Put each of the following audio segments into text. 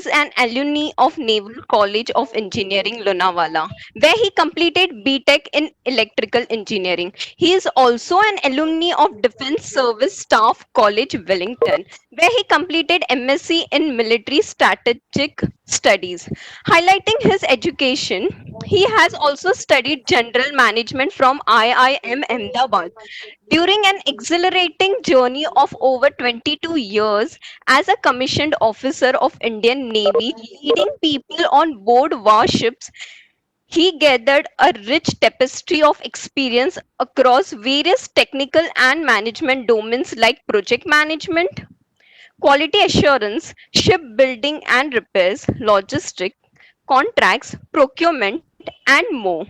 is an alumni of Naval College of Engineering, Lonavala, where he completed BTech in Electrical Engineering. He is also an alumni of Defense Service Staff College, Wellington, where he completed MSc in Military Strategic Studies. Highlighting his education, he has also studied General Management from IIM Ahmedabad. During an exhilarating journey of over 22 years as a commissioned officer of Indian Navy, leading people on board warships, he gathered a rich tapestry of experience across various technical and management domains like project management, quality assurance, shipbuilding and repairs, logistics, contracts, procurement, and more.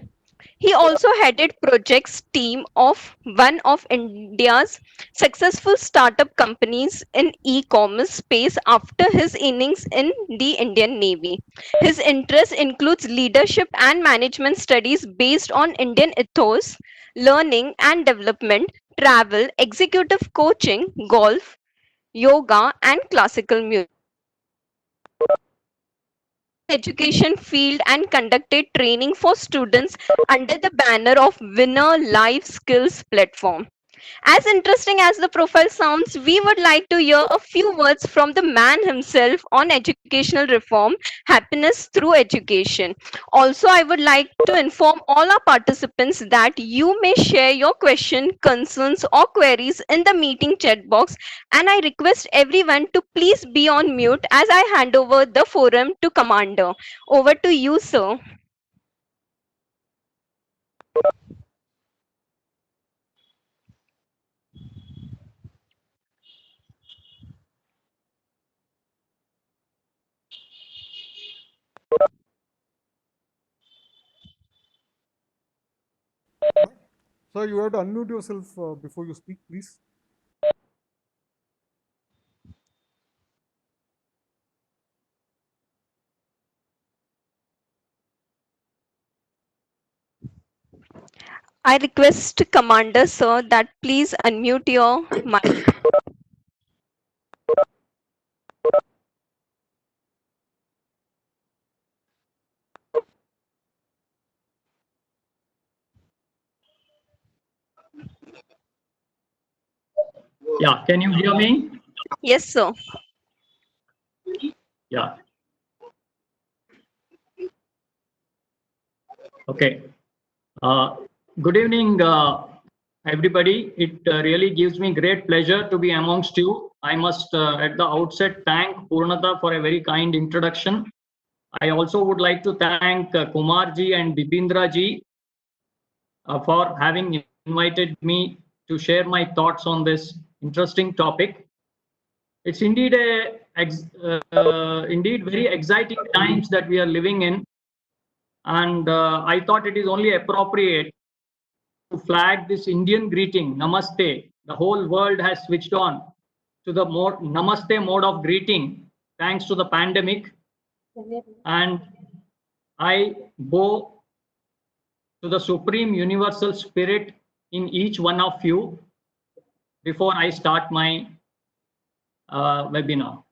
He also headed projects team of one of India's successful startup companies in e-commerce space after his innings in the Indian Navy. His interest includes leadership and management studies based on Indian ethos, learning and development, travel, executive coaching, golf, yoga, and classical music. His education field and conducted training for students under the banner of Winner Life Skills Platform. As interesting as the profile sounds, we would like to hear a few words from the man himself on educational reform, happiness through education. Also, I would like to inform all our participants that you may share your question, concerns, or queries in the meeting chat box, and I request everyone to please be on mute as I hand over the forum to Commander. Over to you, sir. Sir, you have to unmute yourself before you speak, please. I request Commander, sir, that please unmute your mic. Yeah, can you hear me? Yes, sir. Yeah, okay. Uh, Good evening, everybody. It really gives me great pleasure to be amongst you. I must, at the outset, thank Purnata for a very kind introduction. I also would like to thank Kumar ji and Bipindra ji for having invited me to share my thoughts on this interesting topic. It's indeed indeed very exciting times that we are living in, and I thought it is only appropriate to flag this Indian greeting, Namaste. The whole world has switched on to the more Namaste mode of greeting thanks to the pandemic, and I bow to the supreme universal spirit in each one of you before I start my webinar.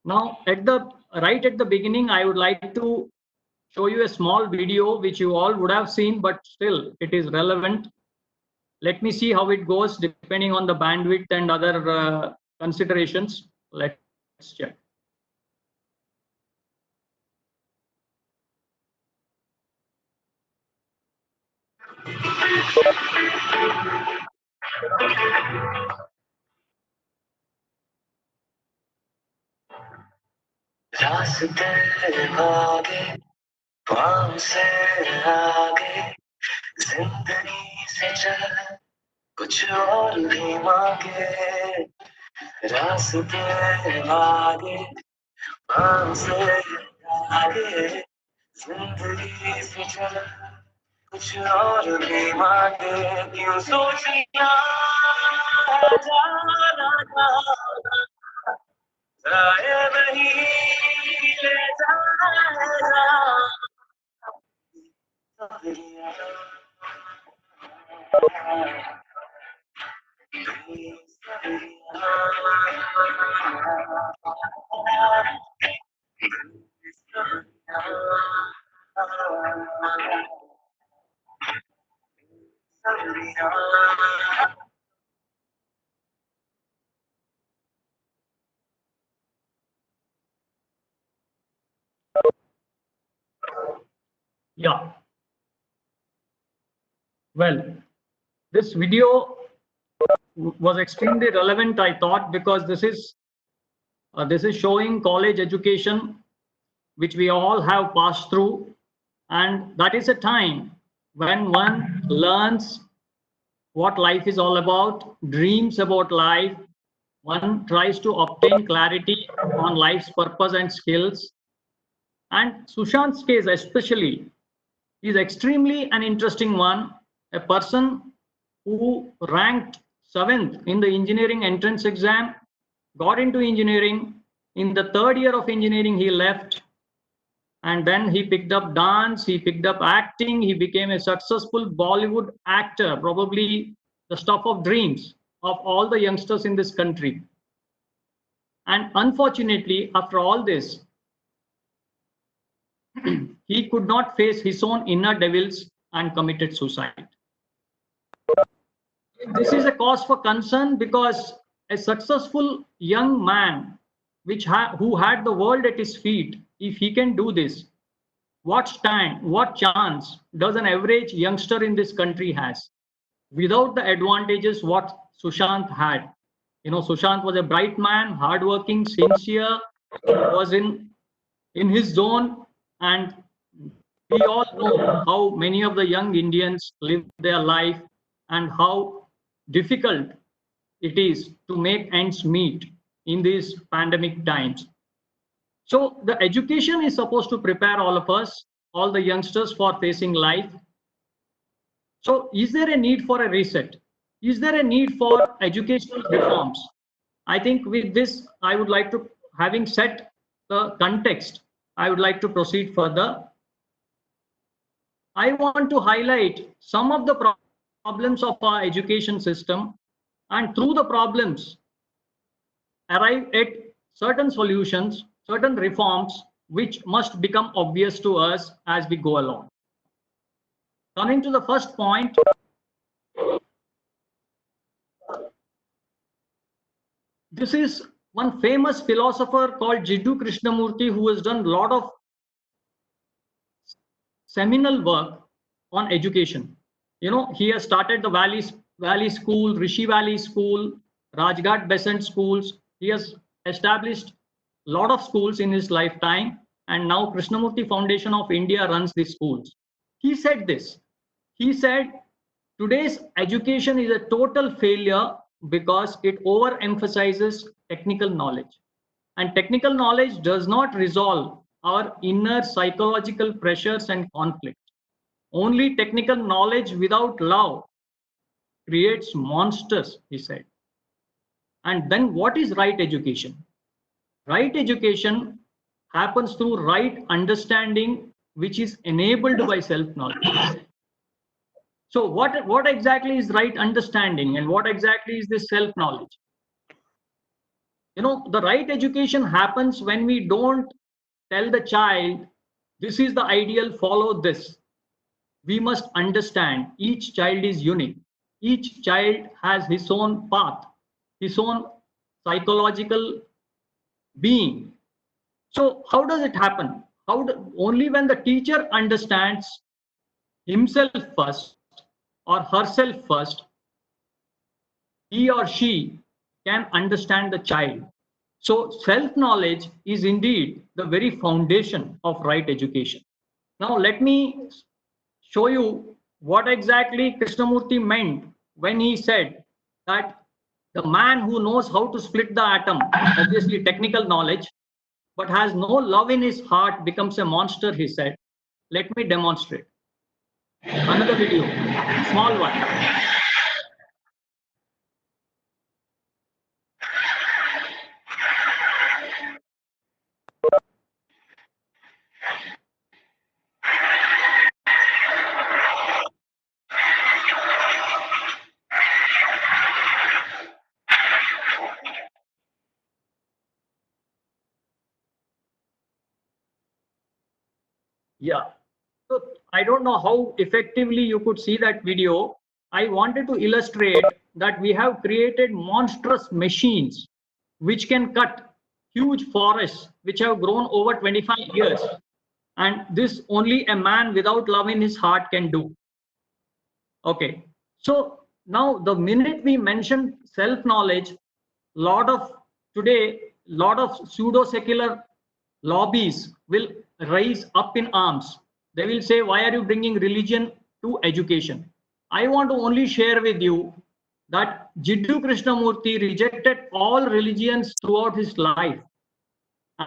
Now, right at the beginning, I would like to show you a small video which you all would have seen, but still it is relevant. Let me see how it goes depending on the bandwidth and other considerations. Let's check. रास्ते भागे पाँव से आगे जिंदगी से चल कुछ और भी मांगे रास्ते भागे पाँव से आगे जिंदगी से चल कुछ और भी मांगे क्यों सोचना जाना जाना जाए वही ले जाएगा Yeah. Well, this video was extremely relevant, I thought, because this is showing college education, which we all have passed through, and that is a time when one learns what life is all about, dreams about life, one tries to obtain clarity on life's purpose and skills. And Sushant's case, especially, is extremely an interesting one. A person who ranked 7th in the engineering entrance exam, got into engineering. In the 3rd year of engineering, he left, and then he picked up dance, he picked up acting, he became a successful Bollywood actor, probably the stuff of dreams of all the youngsters in this country. And unfortunately, after all this, he could not face his own inner devils and committed suicide. This is a cause for concern, because a successful young man who had the world at his feet, if he can do this, what chance does an average youngster in this country has without the advantages what Sushant had? You know, Sushant was a bright man, hardworking, sincere, was in his zone, and we all know how many of the young Indians live their life and how difficult it is to make ends meet in these pandemic times. So the education is supposed to prepare all of us, all the youngsters, for facing life. So is there a need for a reset? Is there a need for educational reforms? I think with this, I would like to, having set the context, I would like to proceed further. I want to highlight some of the problems of our education system, and through the problems, arrive at certain solutions, certain reforms, which must become obvious to us as we go along. Coming to the first point, this is one famous philosopher called Jiddu Krishnamurti, who has done a lot of seminal work on education. You know, he has started the Valley School, Rishi Valley School, Rajghat Besant schools. He has established a lot of schools in his lifetime, and now Krishnamurti Foundation of India runs these schools. He said this. He said, today's education is a total failure because it overemphasizes technical knowledge. And technical knowledge does not resolve our inner psychological pressures and conflict. Only technical knowledge without love creates monsters, he said. And then what is right education? Right education happens through right understanding, which is enabled by self-knowledge. So what exactly is right understanding, and what exactly is this self-knowledge? You know, the right education happens when we don't tell the child, this is the ideal, follow this. We must understand each child is unique. Each child has his own path, his own psychological being. So how does it happen? Only when the teacher understands himself first or herself first, he or she can understand the child. So self-knowledge is indeed the very foundation of right education. Now let me show you what exactly Krishnamurti meant when he said that the man who knows how to split the atom, obviously technical knowledge, but has no love in his heart becomes a monster, he said. Let me demonstrate. Another video, small one. Yeah. So I don't know how effectively you could see that video. I wanted to illustrate that we have created monstrous machines which can cut huge forests which have grown over 25 years. and this only a man without love in his heart can do. Okay, so now the minute we mention self knowledge, lot of today, lot of pseudo secular lobbies will rise up in arms. They will say, why are you bringing religion to education? I want to only share with you that Jiddu Krishnamurti rejected all religions throughout his life.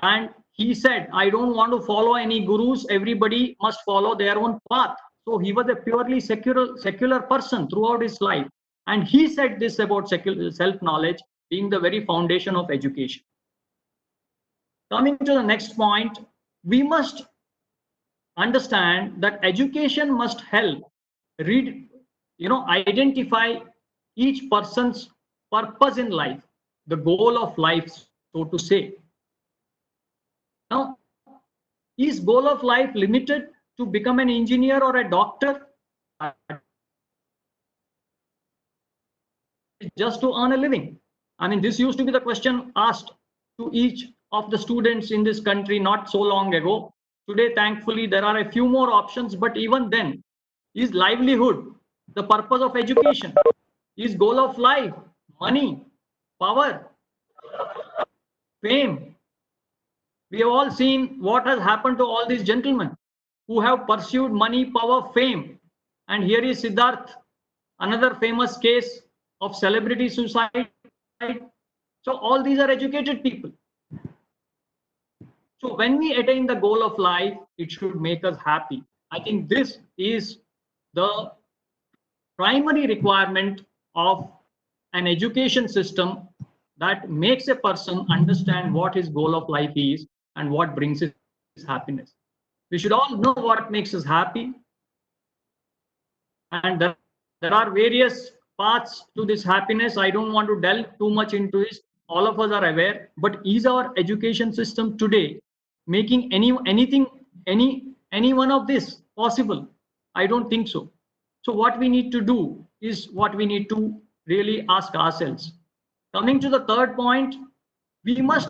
And he said, I don't want to follow any gurus, everybody must follow their own path. So he was a purely secular person throughout his life. And he said this about self knowledge being the very foundation of education. Coming to the next point, we must understand that education must help identify each person's purpose in life, the goal of life, so to say. Now, is goal of life limited to become an engineer or a doctor? Just to earn a living? I mean, this used to be the question asked to each of the students in this country not so long ago. Today, thankfully, there are a few more options, but even then, is livelihood the purpose of education? Is goal of life money, power, fame? We have all seen what has happened to all these gentlemen who have pursued money, power, fame. And here is Siddharth, another famous case of celebrity suicide. So all these are educated people. So when we attain the goal of life, it should make us happy. I think this is the primary requirement of an education system that makes a person understand what his goal of life is and what brings his happiness. We should all know what makes us happy, and there are various paths to this happiness. I don't want to delve too much into this. All of us are aware, but is our education system today making any one of this possible? I don't think so. So what we need to do is what we need to really ask ourselves. Coming to the third point, we must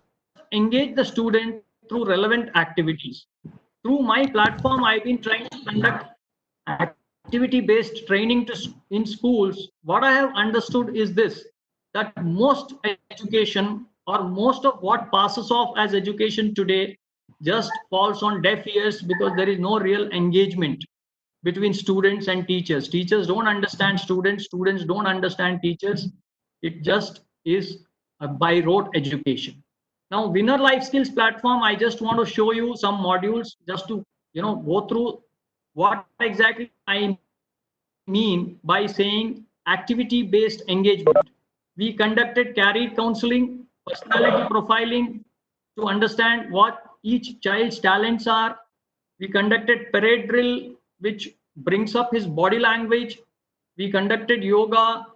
engage the student through relevant activities. Through my platform, I've been trying to conduct activity-based training in schools. What I have understood is this, that most education or most of what passes off as education today just falls on deaf ears because there is no real engagement between students and teachers. Teachers don't understand students, students don't understand teachers. It just is a by rote education. Now, Winner Life Skills platform, I just want to show you some modules just to go through what exactly I mean by saying activity-based engagement. We conducted career counseling, personality profiling to understand what each child's talents are. We conducted parade drill, which brings up his body language. We conducted yoga.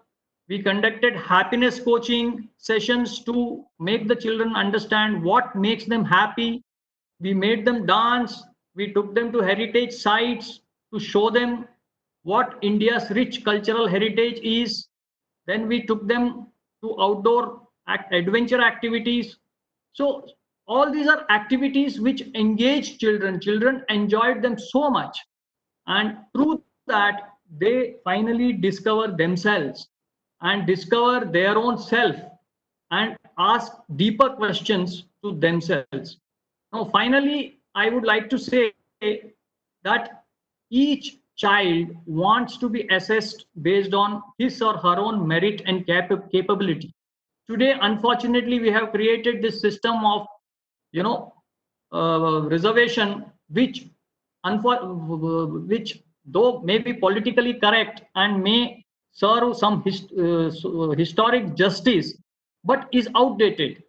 We conducted happiness coaching sessions to make the children understand what makes them happy. We made them dance. We took them to heritage sites to show them what India's rich cultural heritage is. Then we took them to outdoor adventure activities. So all these are activities which engage children. Children enjoyed them so much. And through that, they finally discover themselves and discover their own self and ask deeper questions to themselves. Now, finally, I would like to say that each child wants to be assessed based on his or her own merit and capability. Today, unfortunately, we have created this system of, reservation, which though may be politically correct and may serve some historic justice, but is outdated.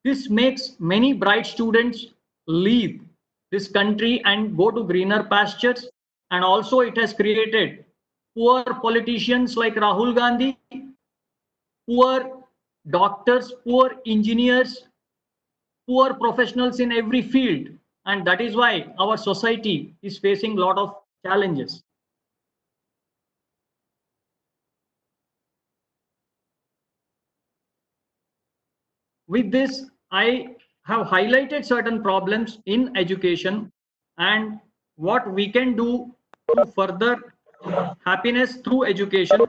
This makes many bright students leave this country and go to greener pastures. And also it has created poor politicians like Rahul Gandhi, poor doctors, poor engineers, poor professionals in every field. And that is why our society is facing a lot of challenges. With this, I have highlighted certain problems in education and what we can do to further happiness through education.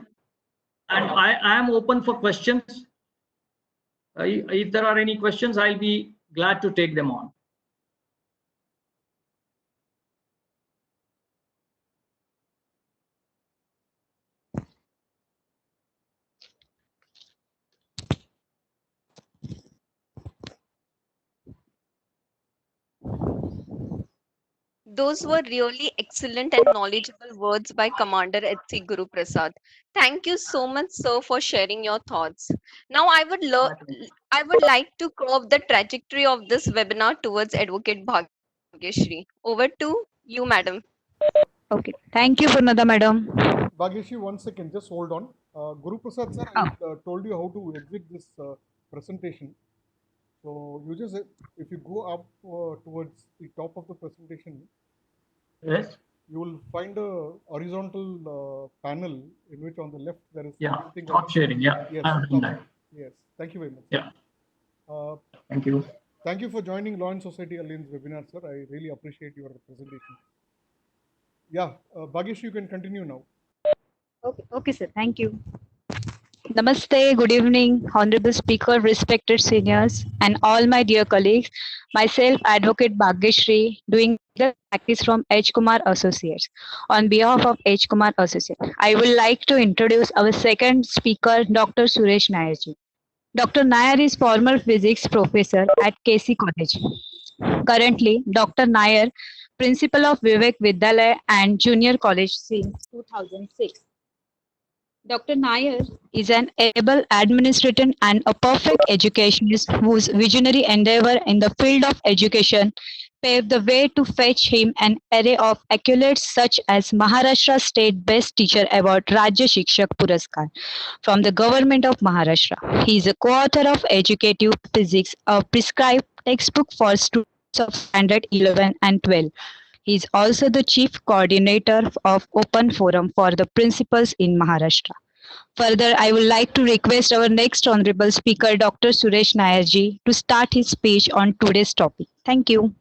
And I am open for questions. If there are any questions, I'll be glad to take them on. Those were really excellent and knowledgeable words by Commander H.C. Guru Prasad. Thank you so much, sir, for sharing your thoughts. Now, I would like to curve the trajectory of this webinar towards Advocate Bhagyashri. Over to you, madam. Okay. Thank you, Purnada madam. Bhagyeshi, 1 second, just hold on. Guru Prasad sir, Oh. I told you how to exit this presentation. So you just, if you go up towards the top of the presentation, Yes. you will find a horizontal panel in which on the left there is Yeah. something Stop like, sharing. Yeah. yes, I've done that. yes. Thank you very much. Yeah. Uh, Thank you. Thank you for joining Law and Society Alliance webinar, sir. I really appreciate your presentation. Yeah, Bhagyesh, you can continue now. Okay, sir. Thank you. Namaste, good evening, Honorable Speaker, respected seniors, and all my dear colleagues. Myself, Advocate Bhagyashri, doing the practice from H. Kumar Associates. On behalf of H. Kumar Associates, I would like to introduce our second speaker, Dr. Suresh Nairji. Dr. Nair is former physics professor at KC College. Currently, Dr. Nair, principal of Vivek Vidyalaya and Junior College since 2006. Dr. Nair is an able administrator and a perfect educationist whose visionary endeavor in the field of education paved the way to fetch him an array of accolades such as Maharashtra State Best Teacher Award Rajya Shikshak Puraskar from the Government of Maharashtra. He is a co-author of Educative Physics, a prescribed textbook for students of standard 11 and 12. He is also the chief coordinator of Open Forum for the Principals in Maharashtra. Further, I would like to request our next honorable speaker, Dr. Suresh Nairji, to start his speech on today's topic. Thank you.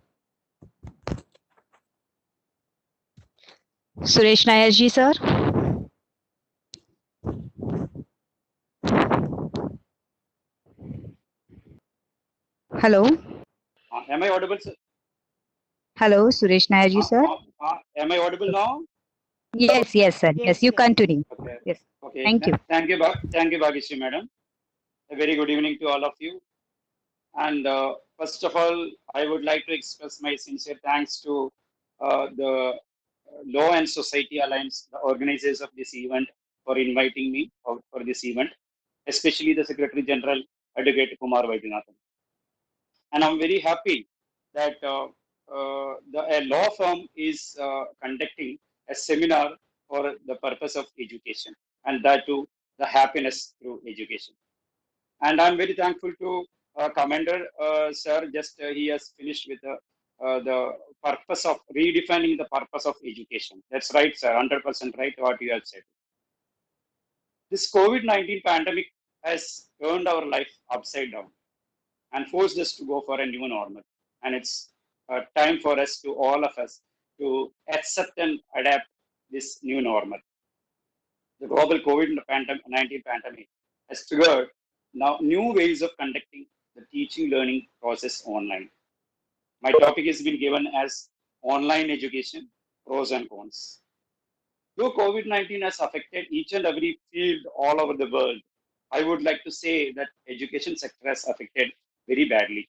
Suresh Nairji, sir. Hello. Am I audible, sir? Hello, Suresh Nairji, sir. Am I audible now? Yes, sir. Yes, you continue. Okay. Yes. Okay. Thank you. Thank you, thank you, Bhagishri madam. A very good evening to all of you. And first of all, I would like to express my sincere thanks to the Law and Society Alliance, the organizers of this event, for inviting me for this event, especially the Secretary General, Advocate Kumar Vaidyanathan. And I'm very happy that a law firm is conducting a seminar for the purpose of education, and that too the happiness through education. And I'm very thankful to Commander Sir. Just he has finished with the purpose of redefining the purpose of education. That's right, sir. 100% right what you have said. This COVID-19 pandemic has turned our life upside down and forced us to go for a new normal. And it's time for us to all of us to accept and adapt this new normal. The global COVID-19 pandemic has triggered now new ways of conducting the teaching learning process online. My topic has been given as online education, pros and cons. Though COVID-19 has affected each and every field all over the world, I would like to say that education sector has affected very badly.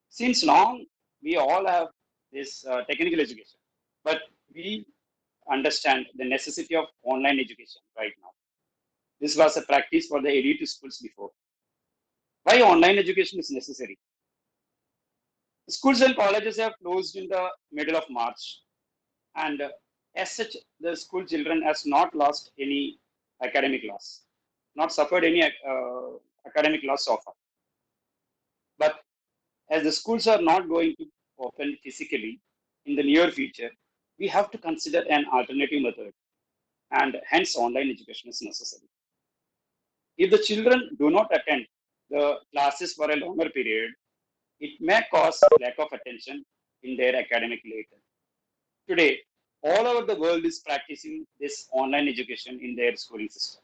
Since long, we all have this technical education, but we understand the necessity of online education right now. This was a practice for the elite schools before. Why online education is necessary? Schools and colleges have closed in the middle of March, and as such, the school children has not lost any academic loss, not suffered any academic loss so far. But as the schools are not going to open physically in the near future, we have to consider an alternative method, and hence online education is necessary. If the children do not attend the classes for a longer period, it may cause lack of attention in their academic later. Today, all over the world is practicing this online education in their schooling system.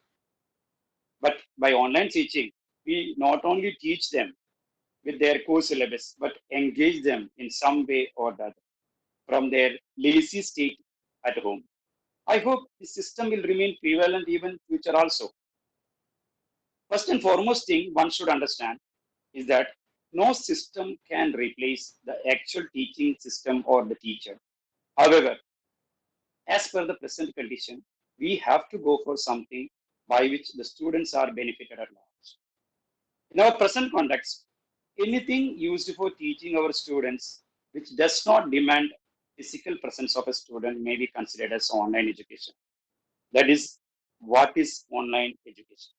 But by online teaching, we not only teach them with their core syllabus, but engage them in some way or the other from their lazy state at home. I hope the system will remain prevalent even future also. First and foremost thing one should understand is that no system can replace the actual teaching system or the teacher. However, as per the present condition, we have to go for something by which the students are benefited at large. In our present context, anything used for teaching our students which does not demand physical presence of a student may be considered as online education. That is what is online education.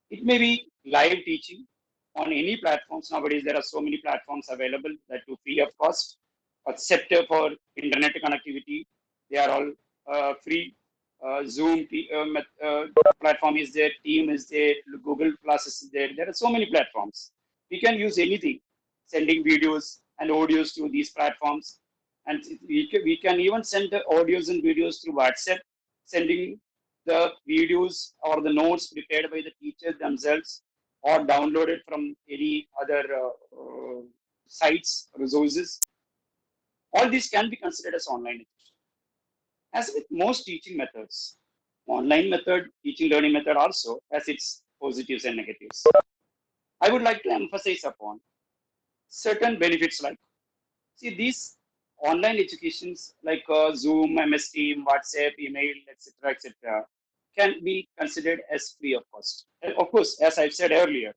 It may be live teaching on any platforms. Nowadays, there are so many platforms available that to free of cost, except for internet connectivity. They are all free. Zoom platform is there, Team is there, Google Plus is there. There are so many platforms. We can use anything, sending videos and audios to these platforms. And we can even send the audios and videos through WhatsApp, sending the videos or the notes prepared by the teachers themselves or downloaded from any other sites, resources. All these can be considered as online education. As with most teaching methods, online method, teaching learning method also has its positives and negatives. I would like to emphasize upon certain benefits like, see, these online educations like Zoom, MS Team, WhatsApp, email, etc., can be considered as free of cost. And of course, as I've said earlier,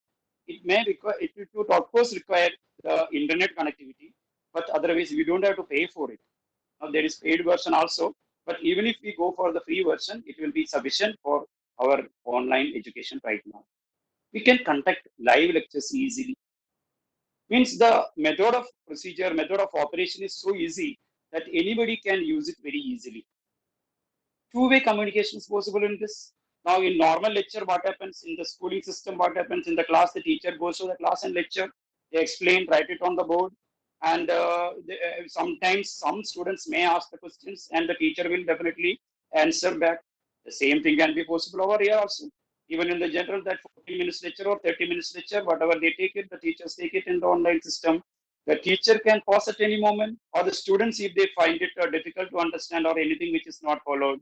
it would of course require the internet connectivity, but otherwise we don't have to pay for it. Now there is paid version also, but even if we go for the free version, it will be sufficient for our online education right now. We can conduct live lectures easily. Means the method of operation is so easy that anybody can use it very easily. Two-way communication is possible in this. Now, in normal lecture, what happens in the schooling system? What happens in the class? The teacher goes to the class and lecture. They explain, write it on the board, and sometimes some students may ask the questions, and the teacher will definitely answer back. The same thing can be possible over here also. Even in the general, that 40 minutes lecture or 30 minutes lecture, whatever they take it, the teachers take it in the online system. The teacher can pause at any moment, or the students, if they find it difficult to understand or anything which is not followed,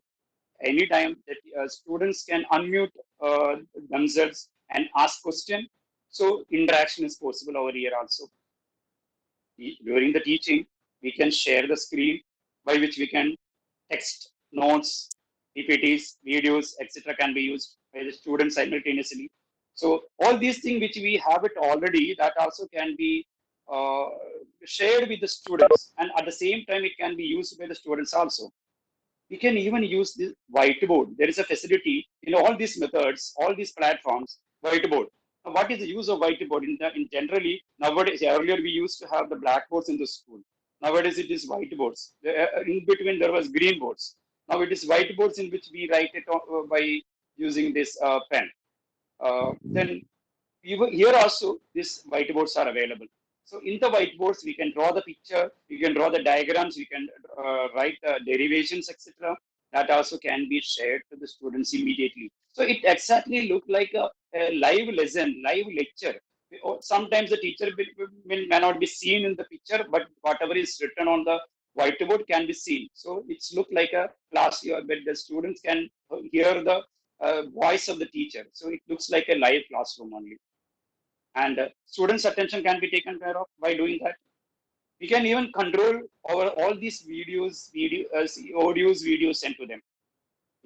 anytime that students can unmute themselves and ask question. So interaction is possible over here also. During the teaching, we can share the screen by which we can text notes, PPTs, videos, etc. can be used by the students simultaneously. So all these things which we have it already, that also can be uh, shared with the students, and at the same time it can be used by the students also. We can even use this whiteboard. There is a facility in all these methods, all these platforms, whiteboard. Now, what is the use of whiteboard? In generally, nowadays, earlier we used to have the blackboards in the school. Nowadays, it is whiteboards. In between, there was green boards. Now it is whiteboards in which we write it by using this pen. Then here also, these whiteboards are available. So in the whiteboards, we can draw the picture, we can draw the diagrams, we can write the derivations, etc. That also can be shared to the students immediately. So it exactly look like a live lesson, live lecture. Sometimes the teacher may not be seen in the picture, but whatever is written on the whiteboard can be seen. So it's look like a class where the students can hear the voice of the teacher. So it looks like a live classroom only, and students' attention can be taken care of by doing that. We can even control over all these audios, videos sent to them.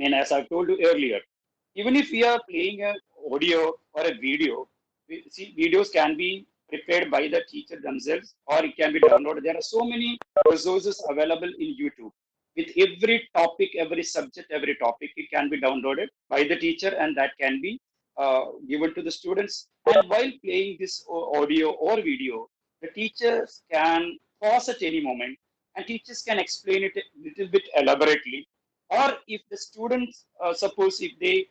And as I told you earlier, even if we are playing a audio or a video, videos can be prepared by the teacher themselves, or it can be downloaded. There are so many resources available in YouTube. With every topic, every subject, every topic, it can be downloaded by the teacher, and that can be given to the students. And while playing this audio or video, the teachers can pause at any moment, and teachers can explain it a little bit elaborately. Or if the students, suppose if they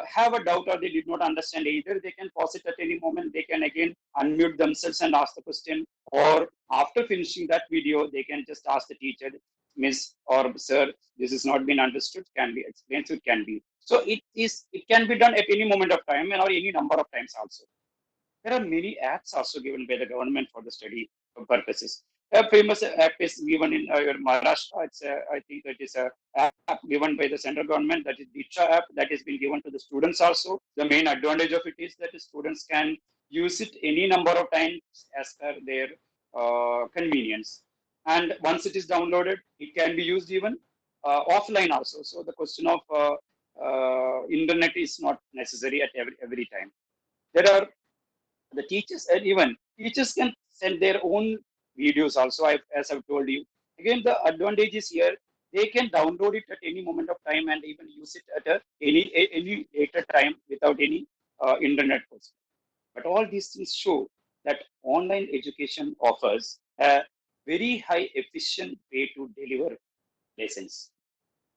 have a doubt or they did not understand either, they can pause it at any moment. They can again unmute themselves and ask the question, or after finishing that video, they can just ask the teacher, Miss or Sir, this has not been understood. Can be explained? So it can be. So it can be done at any moment of time and or any number of times also. There are many apps also given by the government for the study purposes. A famous app is given in Maharashtra. I think that is a app given by the central government. That is Diksha app that has been given to the students also. The main advantage of it is that the students can use it any number of times as per their convenience. And once it is downloaded, it can be used even offline also. So the question of internet is not necessary at every time. There are the teachers, and even teachers can send their own videos also. As I've told you, again the advantage is here, they can download it at any moment of time and even use it at any later time without any internet cost. But all these things show that online education offers a very high efficient way to deliver lessons.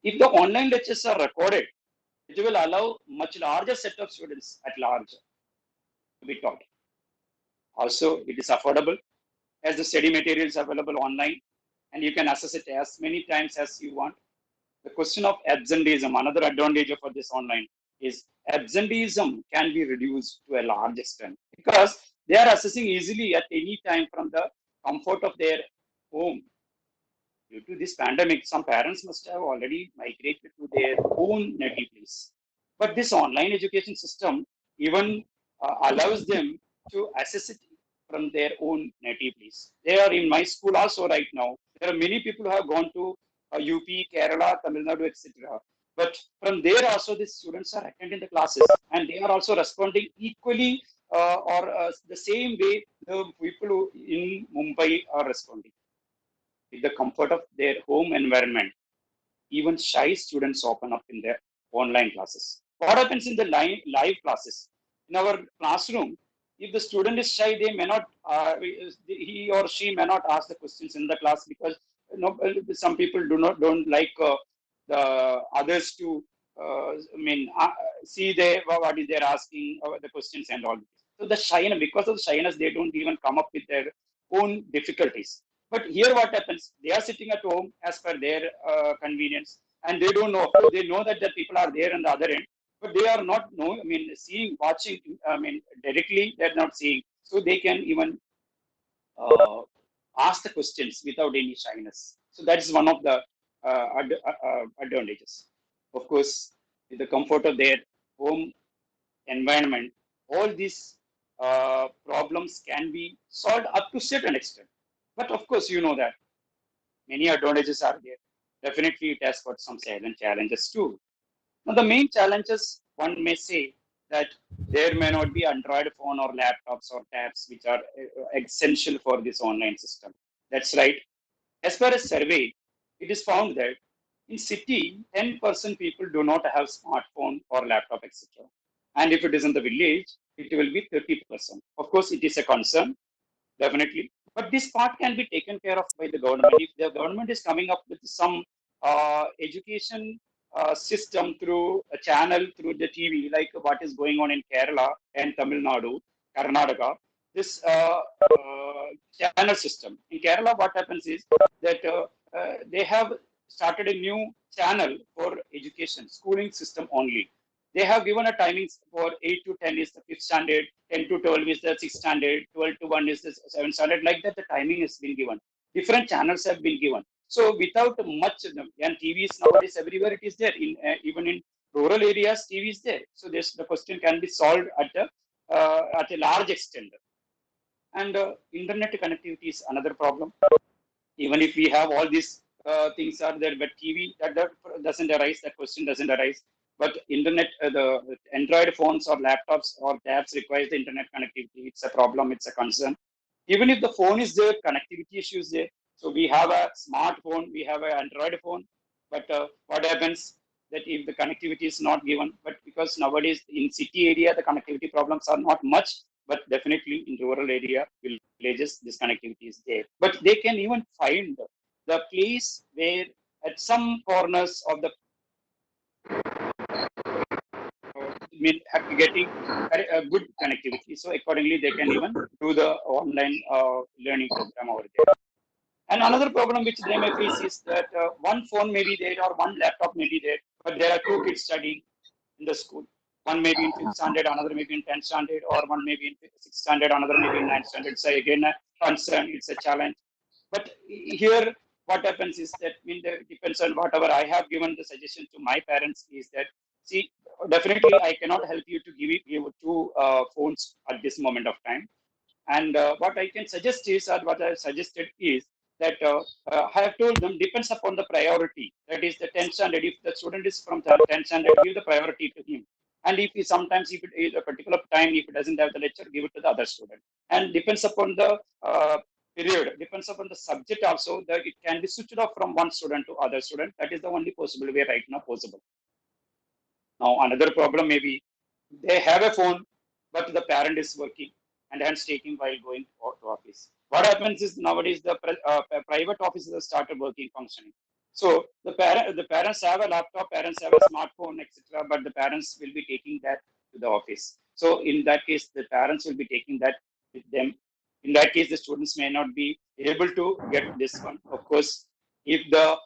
If the online lectures are recorded, it will allow much larger set of students at large to be taught. Also, it is affordable as the study material is available online and you can access it as many times as you want. The question of absenteeism, another advantage of this online is absenteeism can be reduced to a large extent because they are accessing easily at any time from the comfort of their home. Due to this pandemic, some parents must have already migrated to their own native place. But this online education system even allows them to access it from their own native place. They are in my school also right now. There are many people who have gone to UP, Kerala, Tamil Nadu, etc. But from there also, the students are attending the classes and they are also responding equally or the same way the people who in Mumbai are responding with the comfort of their home environment. Even shy students open up in their online classes. What happens in the live classes? In our classroom, if the student is shy, they may not, he or she may not ask the questions in the class because some people don't like the others to, see what is they're asking, the questions and all. So the shyness, because of the shyness, they don't even come up with their own difficulties. But here, what happens? They are sitting at home as per their convenience, and they don't know. They know that the people are there on the other end, but they are not seeing, watching. Directly they're not seeing, so they can even uh, ask the questions without any shyness. So that is one of the advantages. Of course, with the comfort of their home environment, all these problems can be solved up to certain extent. But of course, you know that many advantages are there. Definitely, it has got some silent challenges too. Now, the main challenges, one may say that there may not be Android phone or laptops or tabs which are essential for this online system. That's right. As per a survey, it is found that in city, 10% people do not have smartphone or laptop, etc. And if it is in the village, it will be 30%. Of course, it is a concern, definitely. But this part can be taken care of by the government. If the government is coming up with some education system through a channel through the TV, like what is going on in Kerala and Tamil Nadu, Karnataka, this channel system. In Kerala, what happens is that they have started a new channel for education, schooling system only. They have given a timings for 8 to 10 is the 5th standard, 10 to 12 is the 6th standard, 12 to 1 is the 7th standard. Like that, the timing has been given. Different channels have been given. So without much, and TVs nowadays everywhere it is there. In even in rural areas, TV is there. So this the question can be solved at a large extent. And internet connectivity is another problem. Even if we have all these things are there, but TV that doesn't arise. That question doesn't arise. But internet, the Android phones or laptops or tabs requires the internet connectivity. It's a problem. It's a concern. Even if the phone is there, connectivity issues there. So we have a smartphone, we have an Android phone, but what happens that if the connectivity is not given? But because nowadays in city area the connectivity problems are not much, but definitely in rural area, villages, this connectivity is there. But they can even find the place where at some corners of the getting a good connectivity. So accordingly, they can even do the online learning program over there. And another problem which they may face is that one phone may be there or one laptop may be there, but there are two kids studying in the school. One may be in fifth standard, another may be in 10th standard, or one may be in sixth standard, another may be in ninth standard. So again, a concern, it's a challenge. But here, what happens is that it depends on whatever I have given the suggestion to my parents is that, see, definitely I cannot help you to give two phones at this moment of time. And what I can suggest is, or what I have suggested is that I have told them depends upon the priority. That is the 10th standard. If the student is from the 10th standard, give the priority to him. And if he sometimes, if it is a particular time, if it doesn't have the lecture, give it to the other student. And depends upon the period, depends upon the subject also, that it can be switched off from one student to other student. That is the only possible way right now possible. Now, another problem may be they have a phone, but the parent is working and hence taking while going to office. What happens is nowadays the private offices have started working functioning. So the parents have a laptop, parents have a smartphone, etc. But the parents will be taking that to the office. So in that case, the parents will be taking that with them. In that case, the students may not be able to get this one. Of course, if the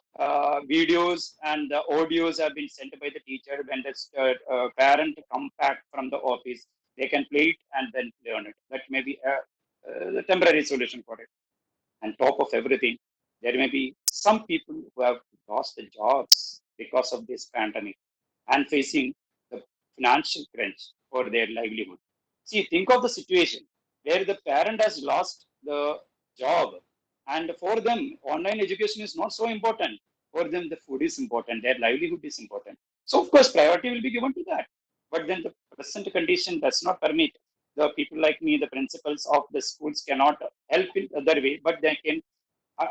videos and the audios have been sent by the teacher, when the parent come back from the office, they can play it and then learn it. That may be a temporary solution for it. And top of everything, there may be some people who have lost their jobs because of this pandemic and facing the financial crunch for their livelihood. See, think of the situation where the parent has lost the job, and for them, online education is not so important. For them, the food is important, their livelihood is important. So, of course, priority will be given to that. But then the present condition does not permit the people like me, the principals of the schools cannot help in other way, but they can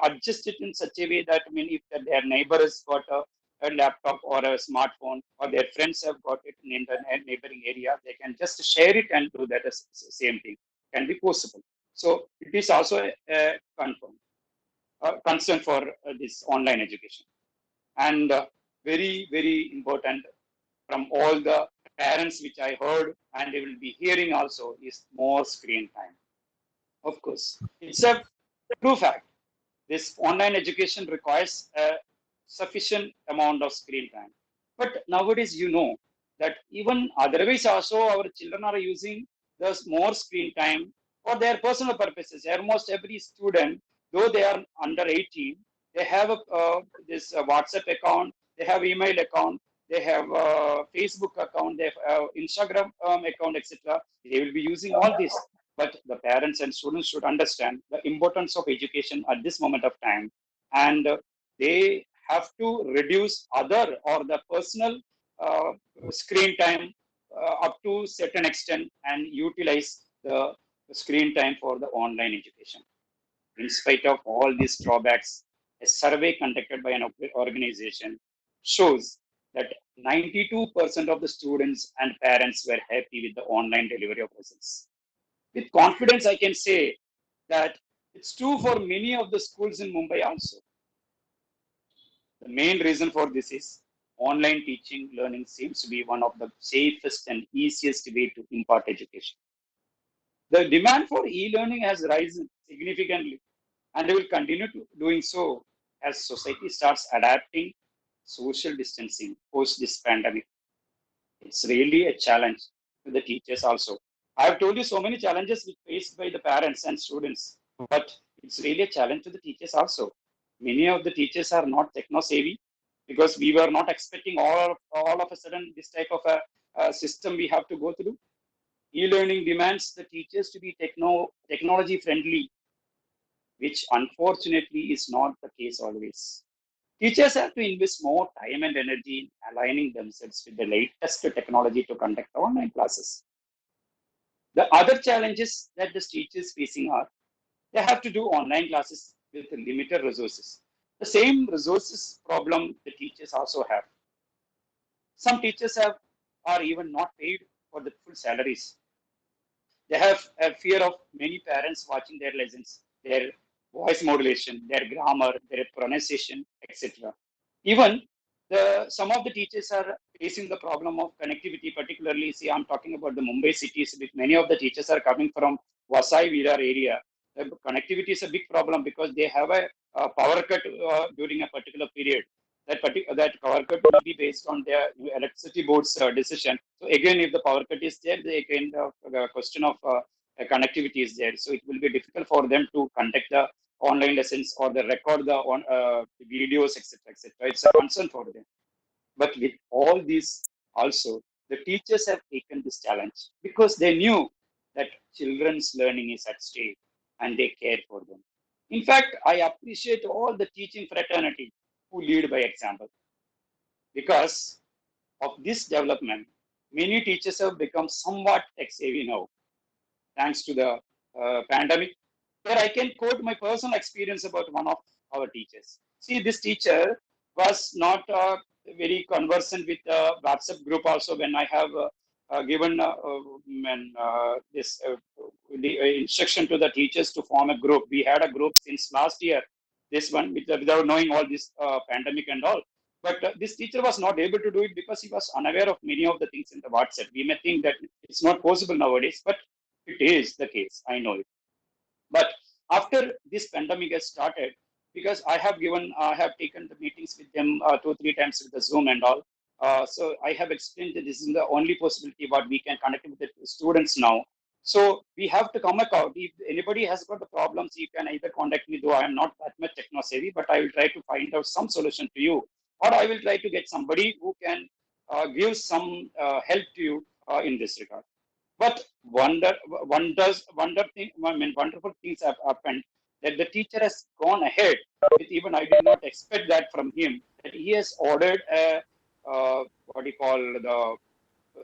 adjust it in such a way that, if their neighbor has got a laptop or a smartphone, or their friends have got it in the neighboring area, they can just share it and do that as same thing. Can be possible. So it is also a concern for this online education. And very, very important from all the parents which I heard and they will be hearing also is more screen time. Of course, it's a true fact. This online education requires a sufficient amount of screen time. But nowadays, that even otherwise also our children are using this more screen time for their personal purposes. Almost every student, though they are under 18, they have this WhatsApp account, they have email account, they have Facebook account, they have Instagram account, etc. They will be using all this. But the parents and students should understand the importance of education at this moment of time, and they have to reduce other or the personal uh, screen time up to certain extent and utilize the screen time for the online education. In spite of all these drawbacks, a survey conducted by an organization shows that 92% of the students and parents were happy with the online delivery of results. With confidence, I can say that it's true for many of the schools in Mumbai also. The main reason for this is online teaching learning seems to be one of the safest and easiest way to impart education. The demand for e-learning has risen significantly and they will continue to doing so as society starts adapting social distancing post this pandemic. It's really a challenge to the teachers also. I have told you so many challenges faced by the parents and students, but it's really a challenge to the teachers also. Many of the teachers are not techno savvy because we were not expecting all of a sudden this type of a system we have to go through. E-learning demands the teachers to be technology friendly, which unfortunately is not the case always. Teachers have to invest more time and energy in aligning themselves with the latest technology to conduct online classes. The other challenges that the teachers facing are they have to do online classes with limited resources. The same resources problem the teachers also have. Some teachers are even not paid for the full salaries. They have a fear of many parents watching their lessons, their voice modulation, their grammar, their pronunciation, etc. Even Some of the teachers are facing the problem of connectivity, particularly, see, I'm talking about the Mumbai cities, with many of the teachers are coming from Vasai Virar area. The connectivity is a big problem because they have a power cut during a particular period. That power cut will be based on their electricity board's decision. So again, if the power cut is there, the again the question of connectivity is there. So it will be difficult for them to conduct the online lessons or the record the on videos, etc., etc. It's a concern for them. But with all these, also the teachers have taken this challenge because they knew that children's learning is at stake and they care for them. In fact, I appreciate all the teaching fraternity who lead by example. Because of this development, many teachers have become somewhat tech savvy now, thanks to the pandemic. Where I can quote my personal experience about one of our teachers. See, this teacher was not very conversant with the WhatsApp group. Also, when I have given this the instruction to the teachers to form a group, we had a group since last year. This one, without knowing all this pandemic and all. But this teacher was not able to do it because he was unaware of many of the things in the WhatsApp. We may think that it's not possible nowadays, but it is the case. I know it. But after this pandemic has started, because I have taken the meetings with them 2 3 times with the Zoom and all. So I have explained that this is the only possibility what we can connect with the students now. So we have to come out. If anybody has got the problems, you can either contact me, though I am not that much techno savvy, but I will try to find out some solution to you, or I will try to get somebody who can give some help to you in this regard. But wonderful things have happened that the teacher has gone ahead with, even I did not expect that from him, that he has ordered a what do you call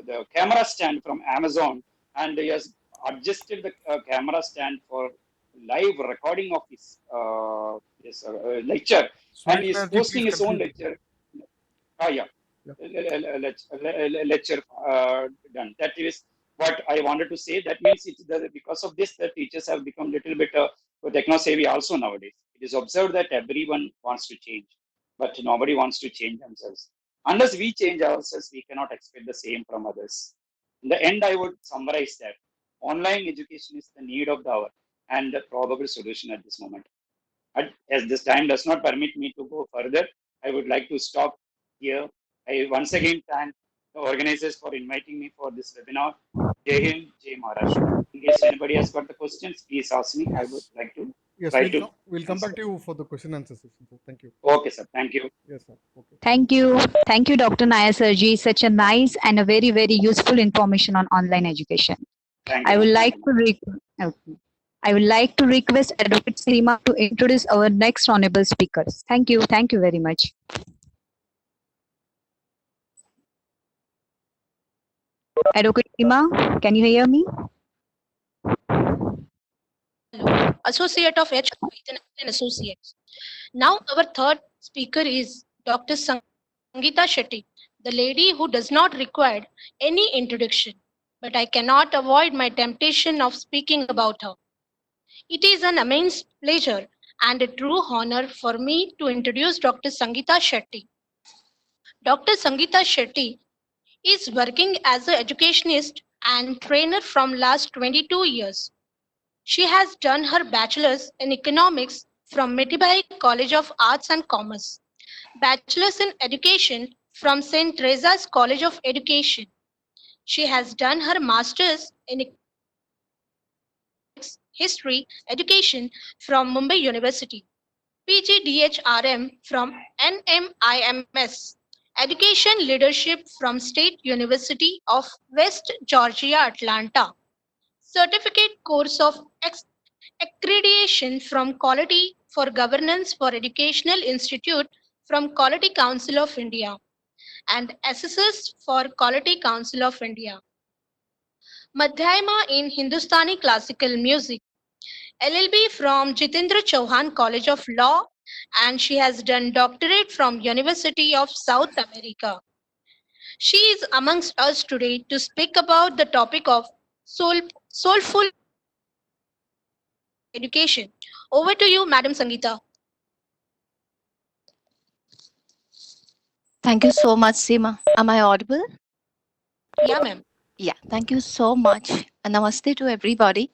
the camera stand from Amazon, and he has adjusted the camera stand for live recording of his lecture, and Sunil he is Banerjee, please posting his own conclude. lecture. Ah, yeah, Yeah. lecture done. That is what I wanted to say. That means because of this, the teachers have become little bit techno savvy also nowadays. It is observed that everyone wants to change, but nobody wants to change themselves. Unless we change ourselves, we cannot expect the same from others. In the end, I would summarize that online education is the need of the hour and the probable solution at this moment. As this time does not permit me to go further, I would like to stop here. I once again thank the organizers for inviting me for this webinar. Jai Hind, Jai Maharashtra. In case anybody has got the questions, please ask me. I would Yes. like to Yes, try to we'll come back answer. to you for the question answer session. So thank you. Okay, sir. Thank you. Yes, sir. Okay. Thank you. Thank you, Dr. Naya Sarji. Such a nice and a very, very useful information on online education. Thank you, I would ma'am. like Thank you, to okay. I would like to request Advocate Seema to introduce our next honorable speakers. Thank you. Thank you very much. Advocate Seema, can you hear me? Associate of H. Vaidyanathan and Associates. Now our third speaker is Dr. Sangeeta Shetty, the lady who does not require any introduction, but I cannot avoid my temptation of speaking about her. It is an immense pleasure and a true honor for me to introduce Dr. Sangeeta Shetty. Dr. Sangeeta Shetty is working as an educationist and trainer from last 22 years. She has done her bachelor's in economics from Mitibai College of Arts and Commerce, bachelor's in education from St. Teresa's College of Education. She has done her master's in history education from Mumbai University, PGDHRM from NMIMS, education leadership from State University of West Georgia, Atlanta, certificate course of accreditation from Quality for Governance for Educational Institute from Quality Council of India and assessors for Quality Council of India. Madhyama in Hindustani Classical Music, LLB from Jitendra Chauhan College of Law, and she has done doctorate from University of South America. She is amongst us today to speak about the topic of soulful education. Over to you, Madam Sangeeta. Thank you so much, Seema. Am I audible? Yeah, ma'am. Yeah, thank you so much. Namaste to everybody.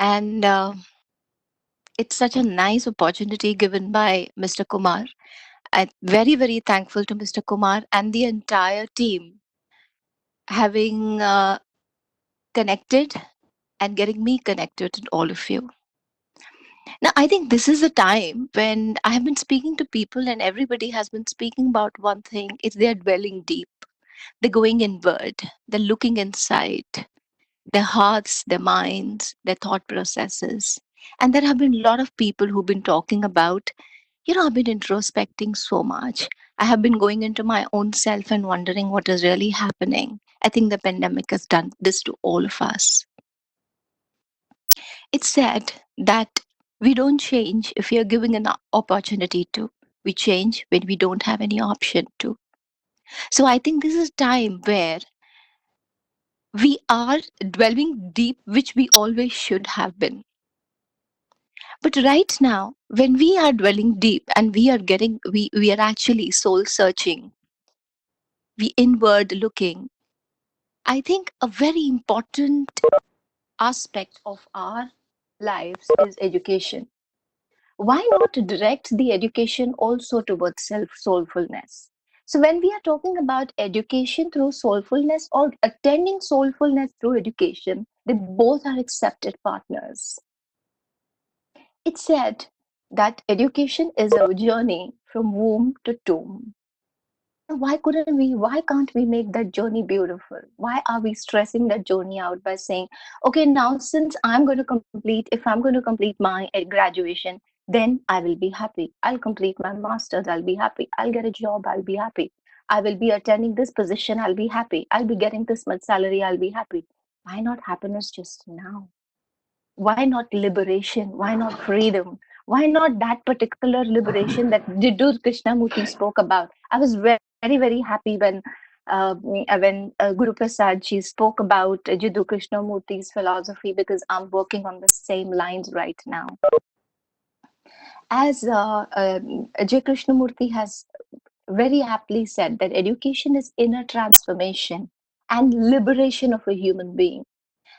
And it's such a nice opportunity given by Mr. Kumar. I'm very, very thankful to Mr. Kumar and the entire team having connected and getting me connected to all of you. Now, I think this is a time when I have been speaking to people, and everybody has been speaking about one thing: it's they're dwelling deep, they're going inward, they're looking inside their hearts, their minds, their thought processes. And there have been a lot of people who've been talking about, I've been introspecting so much. I have been going into my own self and wondering what is really happening. I think the pandemic has done this to all of us. It's said that we don't change if we are given an opportunity to. We change when we don't have any option to. So I think this is time where we are dwelling deep, which we always should have been. But right now, when we are dwelling deep and we are actually soul searching, we inward looking, I think a very important aspect of our lives is education. Why not direct the education also towards self soulfulness? So when we are talking about education through soulfulness or attending soulfulness through education, they both are accepted partners. It's said that education is a journey from womb to tomb. Why can't we make that journey beautiful? Why are we stressing that journey out by saying, okay, now since if I'm going to complete my graduation, then I will be happy. I'll complete my master's, I'll be happy. I'll get a job, I'll be happy. I will be attending this position, I'll be happy. I'll be getting this much salary, I'll be happy. Why not happiness just now? Why not liberation? Why not freedom? Why not that particular liberation that Jiddu Krishnamurti spoke about? I was very, very happy when Guru Prasad ji spoke about Jiddu Krishnamurti's philosophy because I'm working on the same lines right now. As J. Krishnamurti has very aptly said, that education is inner transformation and liberation of a human being.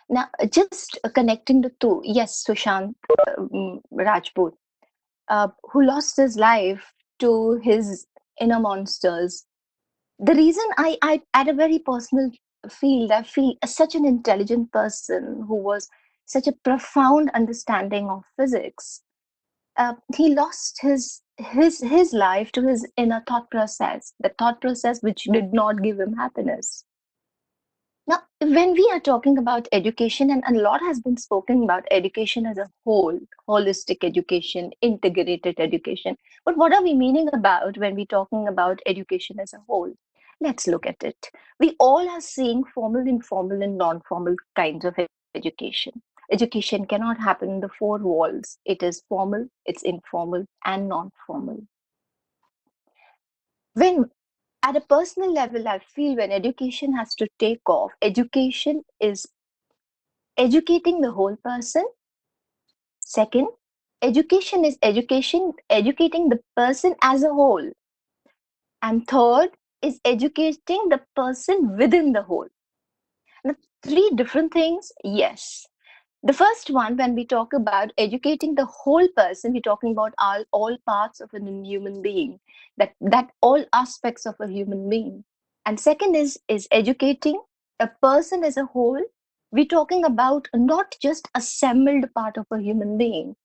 Now, just connecting the two, yes, Sushant Rajput, who lost his life to his inner monsters. The reason at a very personal field, I feel such an intelligent person who was such a profound understanding of physics. He lost his life to his inner thought process, the thought process which did not give him happiness. Now, when we are talking about education, and a lot has been spoken about education as a whole, holistic education, integrated education. But what are we meaning about when we're talking about education as a whole? Let's look at it. We all are seeing formal, informal, and non formal kinds of education. Education cannot happen in the four walls. It is formal, it's informal, and non formal. When at a personal level, I feel when education has to take off, education is educating the whole person. Second, education is educating the person as a whole. And third is educating the person within the whole. Now, three different things, yes. The first one, when we talk about educating the whole person, we're talking about all parts of a human being, that all aspects of a human being. And second is educating a person as a whole. We're talking about not just assembled part of a human being.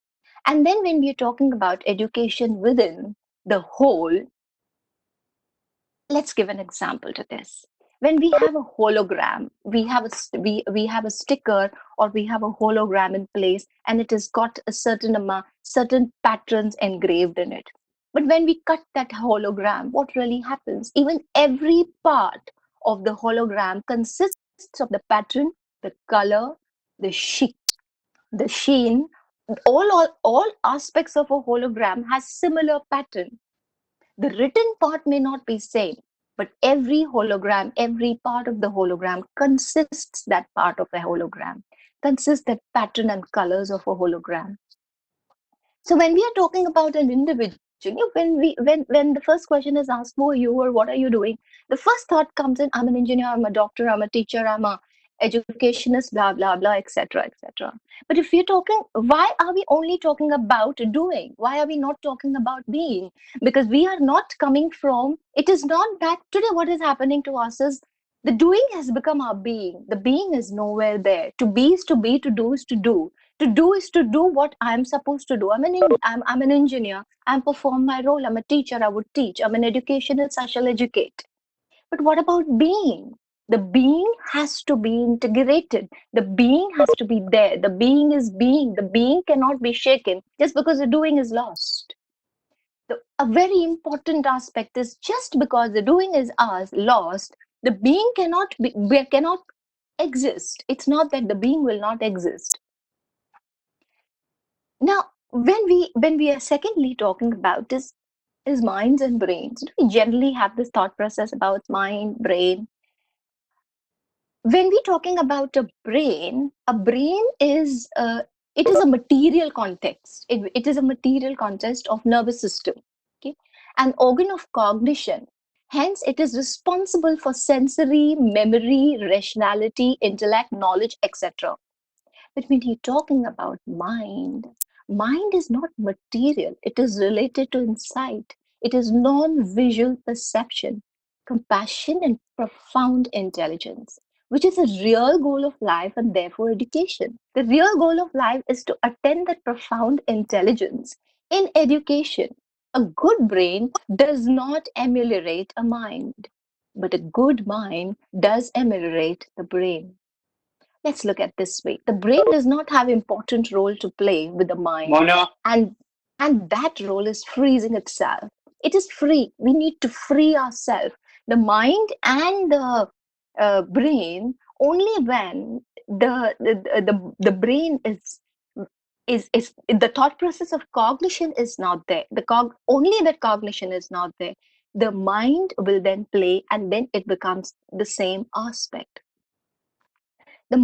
And then when we're talking about education within the whole, let's give an example to this. When we have a hologram, we have a sticker, or we have a hologram in place, and it has got a certain patterns engraved in it. But when we cut that hologram, what really happens? Even every part of the hologram consists of the pattern, the color, the the sheen. All aspects of a hologram has similar pattern. The written part may not be same, but every hologram, every part of the hologram consists that part of a hologram, consists that pattern and colors of a hologram. So when we are talking about an individual, When the first question is asked, who are you or what are you doing, the first thought comes in, I'm an engineer, I'm a doctor, I'm a teacher, I'm a educationist, blah blah blah, etc., etc. But if you're talking, why are we only talking about doing? Why are we not talking about being? Because we are not coming from, it is not that today what is happening to us is the doing has become our being. The being is nowhere there. To be is to be, to do is to do. To do is to do what I'm supposed to do. I'm an engineer. I perform my role. I'm a teacher. I would teach. I'm an educationist. I shall educate. But what about being? The being has to be integrated. The being has to be there. The being is being. The being cannot be shaken just because the doing is lost. A very important aspect is just because the doing is ours lost, the being cannot exist. It's not that the being will not exist. Now, when we are secondly talking about is minds and brains, we generally have this thought process about mind, brain. When we're talking about a brain is it is a material context. It is a material context of nervous system. Okay, an organ of cognition. Hence, it is responsible for sensory, memory, rationality, intellect, knowledge, etc. But when you're talking about mind, mind is not material. It is related to insight. It is non-visual perception, compassion, and profound intelligence, which is a real goal of life and therefore education. The real goal of life is to attain that profound intelligence in education. A good brain does not ameliorate a mind, but a good mind does ameliorate the brain. Let's look at this way. The brain does not have important role to play with the mind, Mona, and that role is freezing itself. It is free. We need to free ourselves. The mind and the brain only when the brain is the thought process of cognition is not there. Only that cognition is not there. The mind will then play, and then it becomes the same aspect. The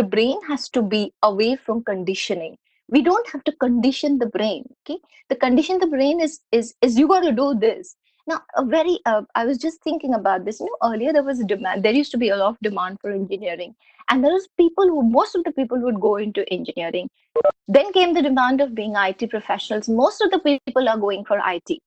brain has to be away from conditioning. We don't have to condition the brain. Okay, the condition the brain is you got to do this. Now a very I was just thinking about this. Earlier there was a demand, there used to be a lot of demand for engineering, and there was people who most of the people would go into engineering. Then came the demand of being IT professionals. Most of the people are going for IT.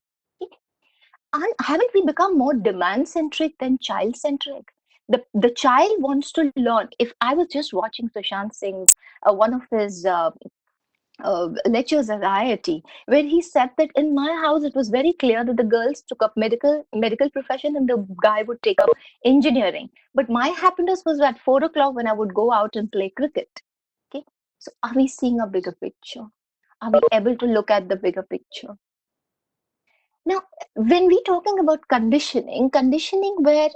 And haven't we become more demand centric than child centric? The child wants to learn. If I was just watching Sushant Singh, one of his lectures at IIT, where he said that in my house it was very clear that the girls took up medical profession and the guy would take up engineering. But my happiness was at 4 o'clock when I would go out and play cricket. Okay, so are we seeing a bigger picture? Are we able to look at the bigger picture? Now, when we're talking about conditioning where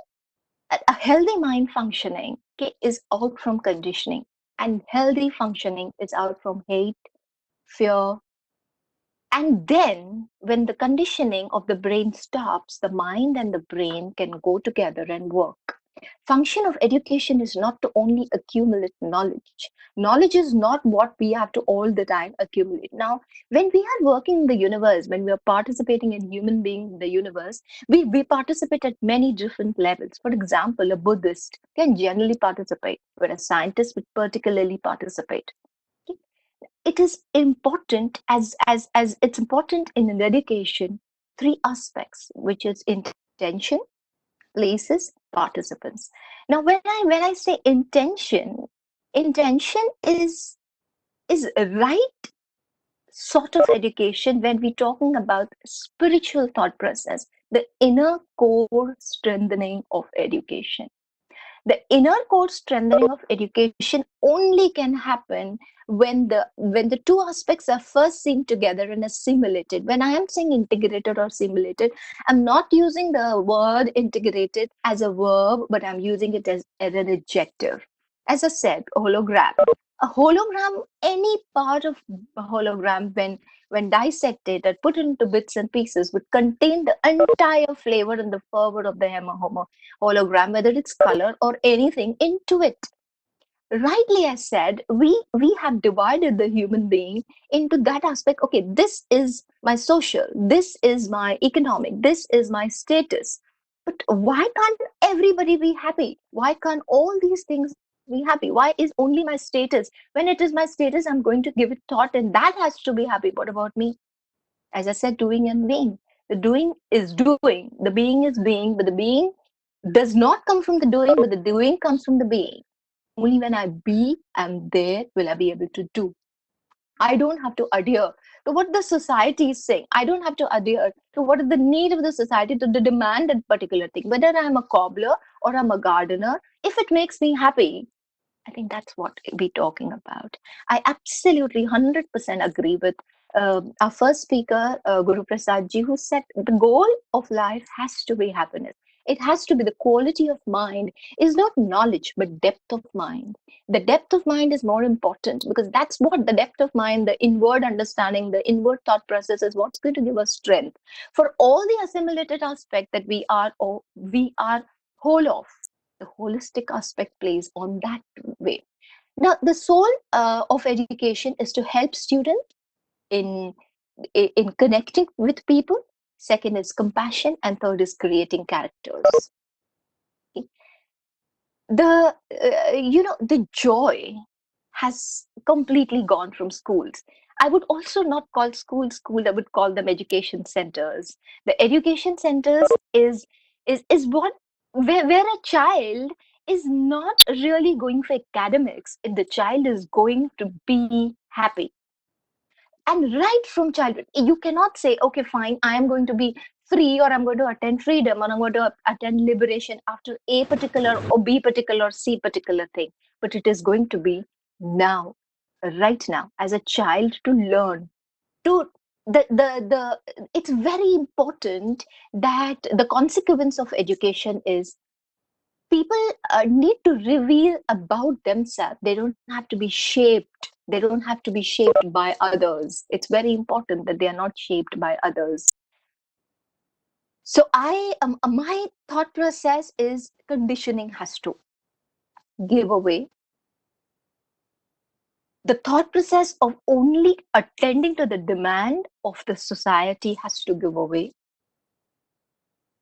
a healthy mind functioning, okay, is out from conditioning, and healthy functioning is out from hate, fear. And then when the conditioning of the brain stops, the mind and the brain can go together and work. Function of education is not to only accumulate knowledge. Knowledge is not what we have to all the time accumulate. Now, when we are working in the universe, when we are participating in human being in the universe, we participate at many different levels. For example, a Buddhist can generally participate, but a scientist would particularly participate. It is important as it's important in an education, three aspects, which is intention, places, participants. Now when I say intention is right sort of education when we're talking about spiritual thought process, the inner core strengthening of education. The inner core strengthening of education only can happen when the two aspects are first seen together and assimilated. When I am saying integrated or assimilated, I'm not using the word integrated as a verb, but I'm using it as an adjective. As I said, a hologram, any part of a hologram when dissected and put into bits and pieces would contain the entire flavor and the fervor of the hologram, whether it's color or anything into it. rightly as said, we have divided the human being into that aspect. Okay, this is my social, this is my economic, this is my status. But why can't everybody be happy? Why can't all these things be happy? Why is only my status? When it is my status, I'm going to give it thought, and that has to be happy. What about me? As I said, doing and being. The doing is doing, the being is being, but the being does not come from the doing, but the doing comes from the being. Only when I be, I'm there, will I be able to do. I don't have to adhere to what the society is saying. I don't have to adhere to what is the need of the society to demand a particular thing. Whether I'm a cobbler or I'm a gardener, if it makes me happy, I think that's what we're talking about. I absolutely 100% agree with our first speaker, Guru Prasad ji, who said the goal of life has to be happiness. It has to be the quality of mind, is not knowledge, but depth of mind. The depth of mind is more important because that's what the depth of mind, the inward understanding, the inward thought process is what's going to give us strength for all the assimilated aspect that we are whole of. The holistic aspect plays on that way. Now, the soul of education is to help students in in connecting with people. Second is compassion, and third is creating characters. The joy has completely gone from schools. I would also not call schools school. I would call them education centers. The education centers is what where a child is not really going for academics. The child is going to be happy, and right from childhood you cannot say, okay, fine, I am going to be free, or I'm going to attend freedom, or I'm going to attend liberation after a particular or b particular or c particular thing. But it is going to be now, right now, as a child, to learn to the it's very important that the consequence of education is people need to reveal about themselves. They don't have to be shaped. They don't have to be shaped by others. It's very important that they are not shaped by others. So my thought process is conditioning has to give away. The thought process of only attending to the demand of the society has to give away.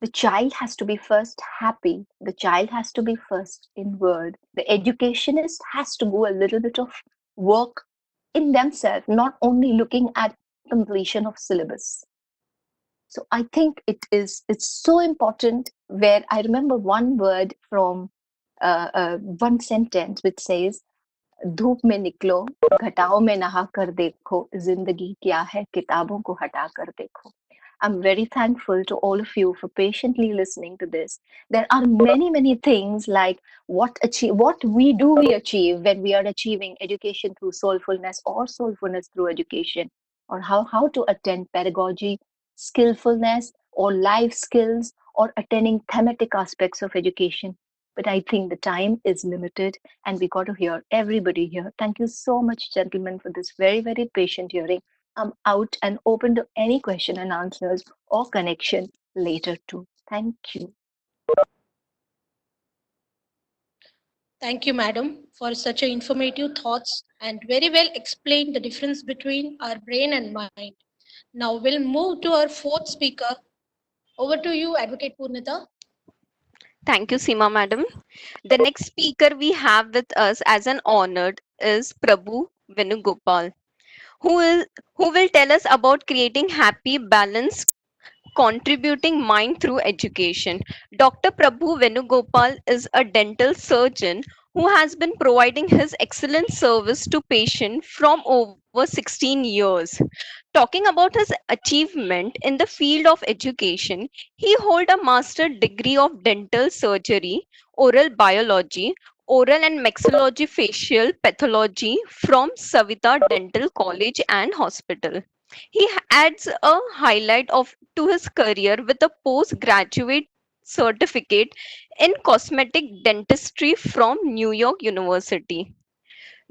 The child has to be first happy. The child has to be first inward. The educationist has to go a little bit of work in themselves, not only looking at completion of syllabus. So I think it's so important. Where I remember one word from one sentence which says, धूप में निकलो, घटाओं में नहा कर देखो, जिंदगी क्या है, किताबों को हटा कर देखो. I'm very thankful to all of you for patiently listening to this. There are many, many things like what we achieve when we are achieving education through soulfulness or soulfulness through education, or how to attend pedagogy, skillfulness, or life skills, or attending thematic aspects of education. But I think the time is limited and we got to hear everybody here. Thank you so much, gentlemen, for this very, very patient hearing. I'm out and open to any question and answers or connection later too. Thank you. Thank you, madam, for such a informative thoughts and very well explained the difference between our brain and mind. Now we'll move to our fourth speaker. Over to you, Advocate Purnita. Thank you, Seema madam. The next speaker we have with us as an honored is Prabhu Venugopal, who is who will tell us about creating happy, balanced, contributing mind through education. Dr. Prabhu Venugopal is a dental surgeon who has been providing his excellent service to patients from over 16 years. Talking about his achievement in the field of education, he holds a master degree of dental surgery, oral biology, oral and maxillology facial pathology from Savita Dental College and Hospital. He adds a highlight of to his career with a postgraduate certificate in cosmetic dentistry from New York University.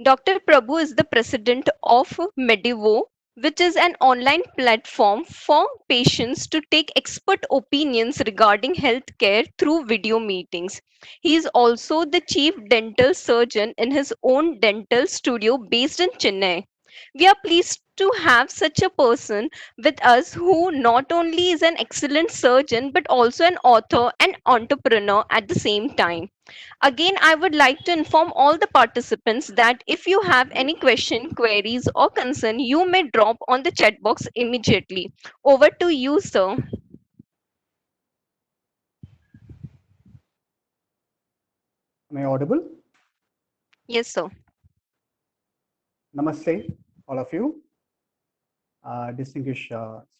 Dr. Prabhu is the president of Medivo, which is an online platform for patients to take expert opinions regarding healthcare through video meetings. He is also the chief dental surgeon in his own dental studio based in Chennai. We are pleased to have such a person with us who not only is an excellent surgeon but also an author and entrepreneur at the same time. Again, I would like to inform all the participants that if you have any question, queries, or concern, you may drop on the chat box immediately. Over to you, sir. Am I audible? Yes, sir. Namaste, all of you, distinguished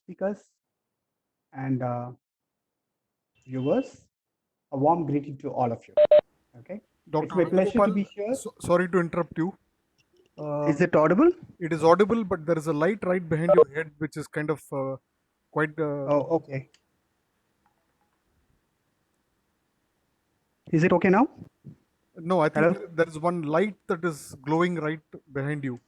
speakers and viewers. A warm greeting to all of you. Okay, Dr. it's my pleasure to be Venugopal, here. sorry to interrupt you. Is it audible? It is audible, but there is a light right behind your head, which is kind of quite. Oh, okay. Is it okay now? No, I think Hello? there is one light that is glowing right behind you.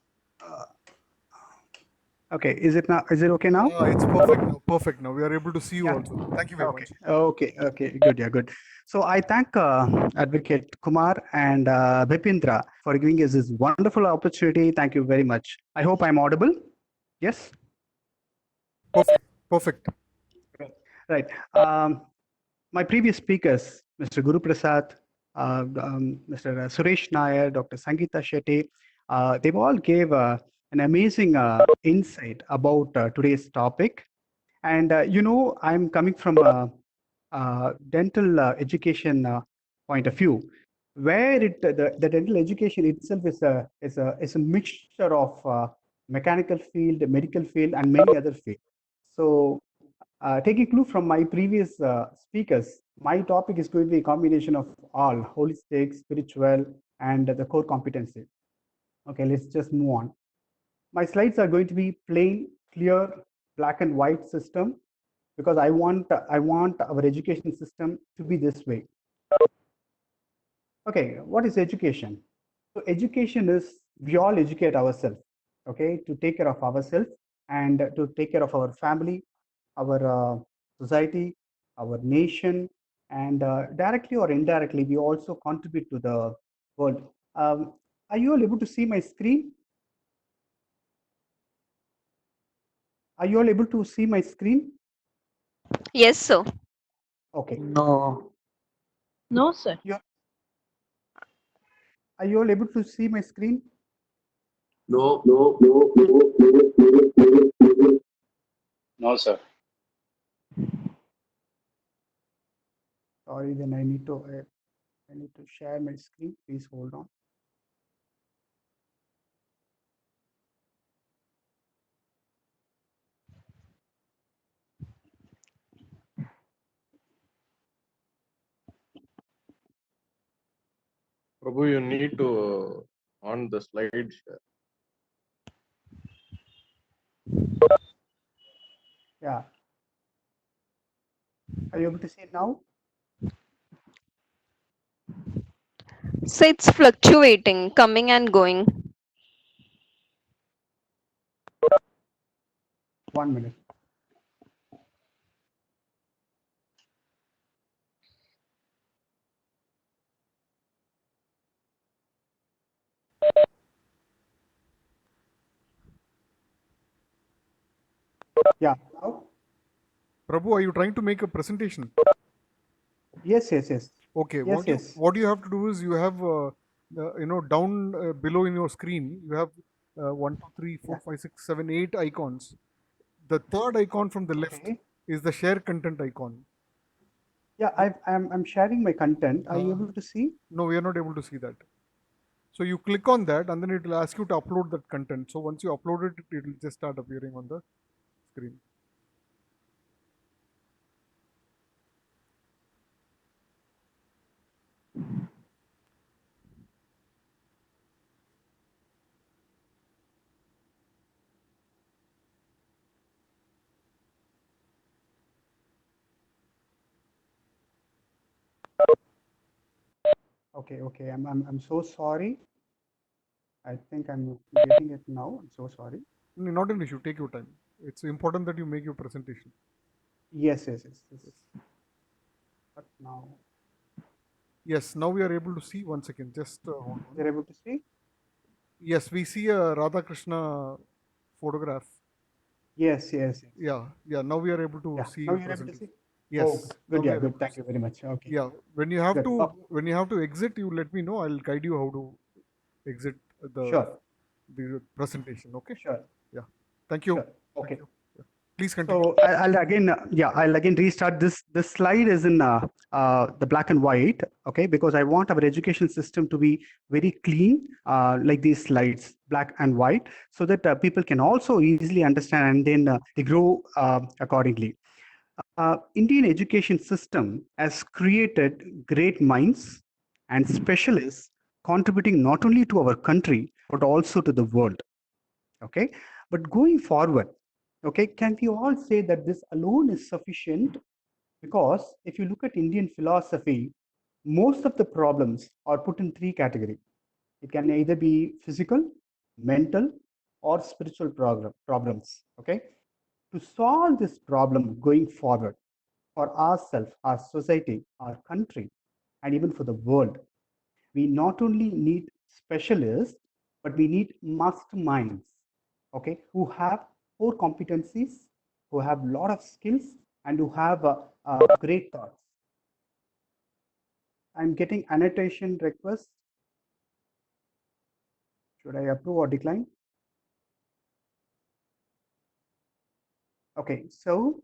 Okay, is it now? Is it okay now? It's perfect now. Perfect now. We are able to see you Yeah. also. Thank you very Okay, much. okay, good, yeah, good. So I thank Advocate Kumar and Bipindra for giving us this wonderful opportunity. Thank you very much. I hope I'm audible. Yes? Perfect. Perfect. Right. My previous speakers, Mr. Guru Prasad, Mr. Suresh Nair, Dr. Sangeeta Shetty, they've all gave an amazing insight about today's topic. And I'm coming from a dental education point of view, where the dental education itself is a mixture of mechanical field, medical field, and many other fields. So taking clue from my previous speakers, my topic is going to be a combination of all holistic, spiritual, and the core competency. Okay, let's just move on. My slides are going to be plain, clear, black and white system because I want our education system to be this way. Okay, what is education? So education is we all educate ourselves, okay, to take care of ourselves and to take care of our family, our society, our nation, and directly or indirectly, we also contribute to the world. Are you all able to see my screen? Are you all able to see my screen? Yes, sir. Okay. No. No, sir. Are you all able to see my screen? No, sir. Sorry, then I need to share my screen. Please hold on. Prabhu, you need to on the slide share. Yeah. Are you able to see it now? So it's fluctuating, coming and going. 1 minute. Yeah. Now? Prabhu, are you trying to make a presentation? Yes. Okay. Yes. What you have to do is you have down below in your screen you have 1, 2, 3, 4, 5, 6, 7, 8 icons. The third icon from the left Okay. is the share content icon. Yeah, I'm sharing my content. Are you able to see? No, we are not able to see that. So you click on that and then it will ask you to upload that content. So once you upload it, it will just start appearing on the screen. Okay. I'm so sorry. I think I'm getting it now. I'm so sorry. Not an issue. Take your time. It's important that you make your presentation. Yes. But now Yes, now we are able to see. One second, just hold on. they're able to see. Yes, we see a Radha Krishna photograph. Yes. Yeah. Now we are able to Yeah. see Now your you're able to presentation. see. Yes. Oh, Now good. we Yeah, are good. able to Thank see. you very much. Okay. Yeah. When you have Good. to Oh, when you have to exit, you let me know. I'll guide you how to exit sure. the presentation. Okay. Sure. Yeah. Thank you. Sure. Thank Okay. you. Yeah. Please continue. So I'll again, I'll again restart this. This slide is in the black and white, okay? Because I want our education system to be very clean, like these slides, black and white, so that people can also easily understand and then they grow accordingly. Indian education system has created great minds and specialists contributing not only to our country but also to the world. Okay, but going forward, okay, can we all say that this alone is sufficient? Because if you look at Indian philosophy, most of the problems are put in three categories. It can either be physical, mental, or spiritual problems. Okay, to solve this problem going forward for ourselves, our society, our country, and even for the world, we not only need specialists, but we need masterminds, okay, who have core competencies, who have a lot of skills, and who have great thoughts. I'm getting annotation requests. Should I approve or decline? Okay, so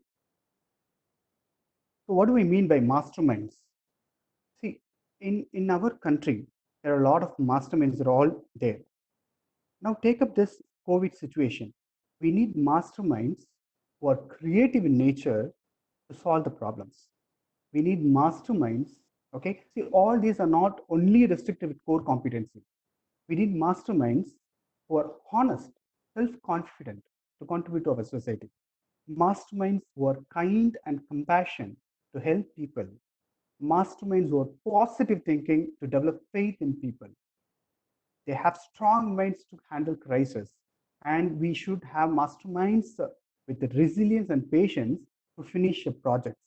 what do we mean by masterminds? See, in our country, there are a lot of masterminds that are all there. Now take up this COVID situation. We need masterminds who are creative in nature to solve the problems. We need masterminds. Okay. See, all these are not only restricted with core competency. We need masterminds who are honest, self-confident to contribute to our society. Masterminds who are kind and compassionate to help people. Masterminds who are positive thinking to develop faith in people. They have strong minds to handle crisis. And we should have masterminds with the resilience and patience to finish the projects.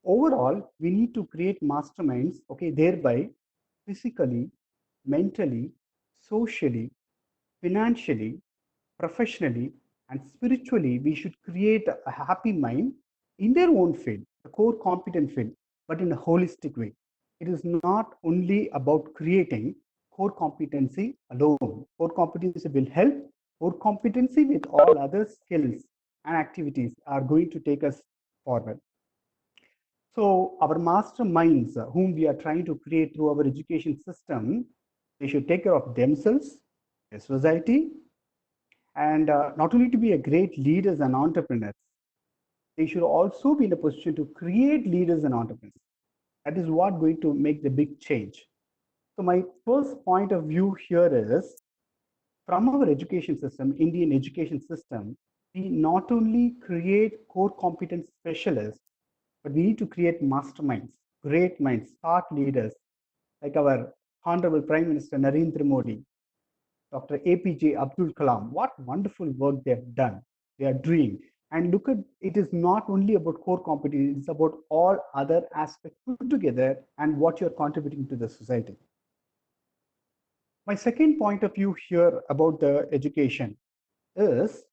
Overall, we need to create masterminds, okay, thereby physically, mentally, socially, financially, professionally, and spiritually, we should create a happy mind in their own field, a core competent field, but in a holistic way. It is not only about creating core competency alone. Core competency will help. Core competency with all other skills and activities are going to take us forward. So our masterminds, whom we are trying to create through our education system, they should take care of themselves, their society, and not only to be a great leaders and entrepreneurs, they should also be in a position to create leaders and entrepreneurs. That is what going to make the big change. So my first point of view here is, from our education system, Indian education system, we not only create core competence specialists, but we need to create masterminds, great minds, thought leaders, like our Honorable Prime Minister Narendra Modi, Dr. APJ Abdul Kalam. What wonderful work they have done, they are doing. And look at, it is not only about core competence, it's about all other aspects put together and what you're contributing to the society. My second point of view here about the education is,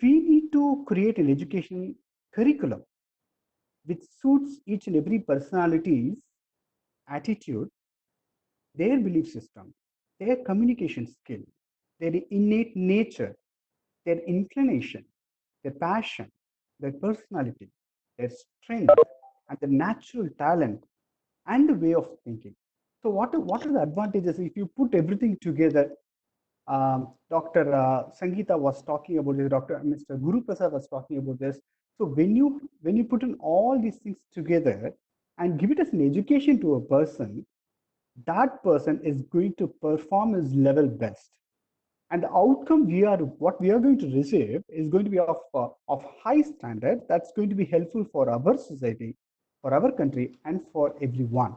we need to create an education curriculum which suits each and every personality's attitude, their belief system, their communication skill, their innate nature, their inclination, their passion, their personality, their strength, and the natural talent and the way of thinking. So, what are the advantages if you put everything together? Dr. Sangeeta was talking about this. Dr. Mr. Guru Prasad was talking about this. So, when you put in all these things together and give it as an education to a person, that person is going to perform his level best, and the outcome what we are going to receive is going to be of high standard. That's going to be helpful for our society, for our country, and for everyone.